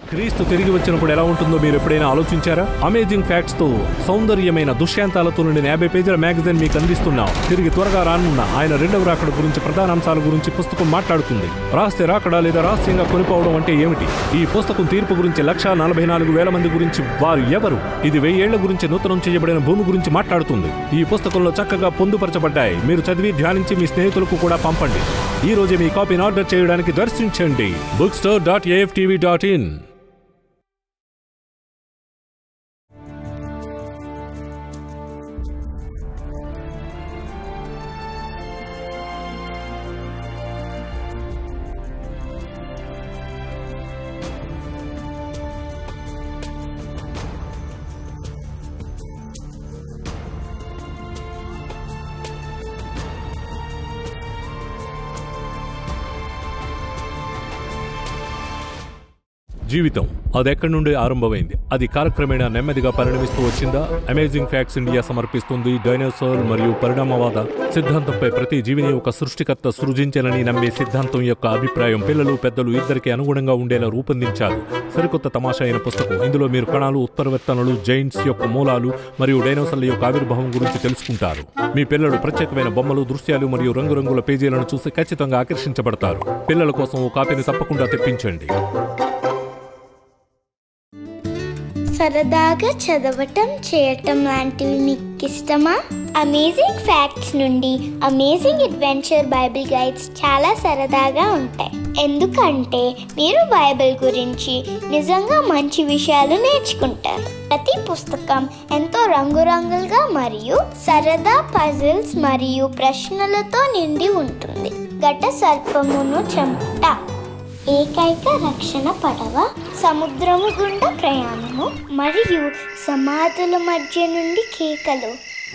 క్రీస్తు తిరిగి వచ్చినప్పుడు ఎలా ఉంటుందో మీరు ఎప్పుడైనా ఆలోచించారా? అమేజింగ్ ఫ్యాక్ట్స్ తో సౌందర్యమైన దృశ్యాంతాలతో నుండిన 50 పేజీల మ్యాగజైన్ మీకు అందిస్తున్నాం. తిరిగి త్వరగా రానున్న ఆయన రెండవ రాకడ గురించి, ప్రధాన అంశాల గురించి పుస్తకం మాట్లాడుతుంది. రహస్య రాకడ లేదా రహస్యంగా కొనిపోవడం అంటే ఏమిటి? ఈ పుస్తకం తీర్పు గురించి, 1,44,000 మంది గురించి, వారు ఎవరు, ఇది 1000 ఏళ్ల గురించి, నూతనం చేయబడిన భూమి గురించి మాట్లాడుతుంది. ఈ పుస్తకంలో చక్కగా పొందుపరచబడ్డాయి. మీరు చదివి ధ్యానించి మీ స్నేహితులకు కూడా పంపండి. ఈ రోజే మీ కాపీని ఆర్డర్ చేయడానికి దర్శించండి bookstore.aftv.in. జీవితం అదెక్కడి నుండి ఆరంభమైంది, అది కాలక్రమేణా నెమ్మదిగా పరిణమిస్తూ వచ్చిందా? అమేజింగ్ ఫ్యాక్ట్స్ ఇండియా సమర్పిస్తుంది డైనోసార్ మరియు పరిణామవాద సిద్ధాంతంపై ప్రతి జీవిని ఒక సృష్టికర్త సృజించాలని నమ్మే సిద్ధాంతం యొక్క అభిప్రాయం పిల్లలు పెద్దలు ఇద్దరికి అనుగుణంగా ఉండేలా రూపొందించారు. సరికొత్త తమాషా అయిన పుస్తకం. ఇందులో మీరు కణాలు, ఉత్పరివర్తనలు, జైంట్స్ యొక్క మూలాలు మరియు డైనోసార్ల యొక్క ఆవిర్భావం గురించి తెలుసుకుంటారు. మీ పిల్లలు ప్రత్యేకమైన బొమ్మలు, దృశ్యాలు మరియు రంగురంగుల పేజీలను చూసి ఖచ్చితంగా ఆకర్షించబడతారు. పిల్లల కోసం ఓ కాపీని తప్పకుండా తెప్పించండి. సరదాగా చదవటం, చేయటం లాంటివి మీకు ఇష్టమా? అమేజింగ్ ఫ్యాక్ట్స్ నుండి అమేజింగ్ అడ్వెంచర్ బైబిల్ గైడ్స్ చాలా సరదాగా ఉంటాయి. ఎందుకంటే మీరు బైబిల్ గురించి నిజంగా మంచి విషయాలు నేర్చుకుంటారు. ప్రతి పుస్తకం ఎంతో రంగురంగులుగా మరియు సరదా పజిల్స్ మరియు ప్రశ్నలతో నిండి ఉంటుంది. ఘట సర్పమును చంపుట, ఏకైక రక్షణ పడవ, సముద్రము గుండా ప్రయాణము మరియు సమాధుల మధ్య నుండి కేకలు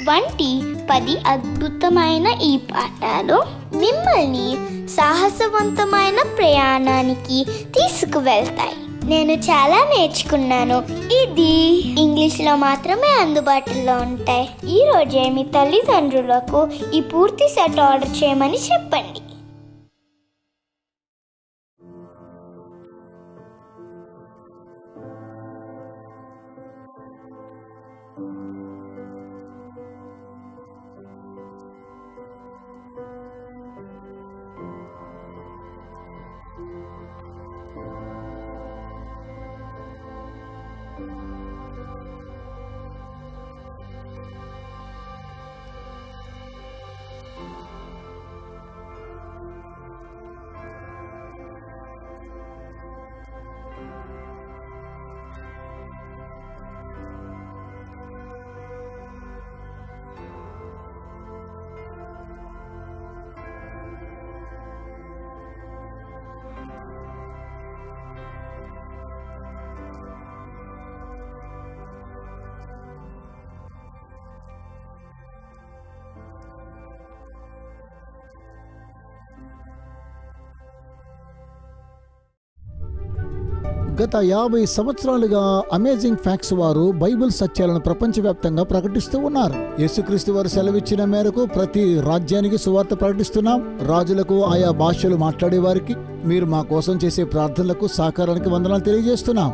వంటి 10 అద్భుతమైన ఈ పాఠాలు మిమ్మల్ని సాహసవంతమైన ప్రయాణానికి తీసుకువెళ్తాయి. నేను చాలా నేర్చుకున్నాను. ఇది ఇంగ్లీష్లో మాత్రమే అందుబాటులో ఉంటాయి. ఈ రోజే మీ తల్లిదండ్రులకు ఈ పూర్తి సెట్ ఆర్డర్ చేయమని చెప్పండి. గత 50 సంవత్సరాలుగా అమేజింగ్ ఫ్యాక్ట్స్ వారు బైబిల్ సత్యాలను ప్రపంచవ్యాప్తంగా ప్రకటిస్తూ ఉన్నారు. యేసుక్రీస్తు వారు సెలవిచ్చిన మేరకు ప్రతి రాజ్యానికి సువార్త ప్రకటిస్తున్నాం. రాజులకు, ఆయా భాషలు మాట్లాడే వారికి, మీరు మా కోసం చేసే ప్రార్థనలకు సహకారానికి వందనాలు తెలియజేస్తున్నాం.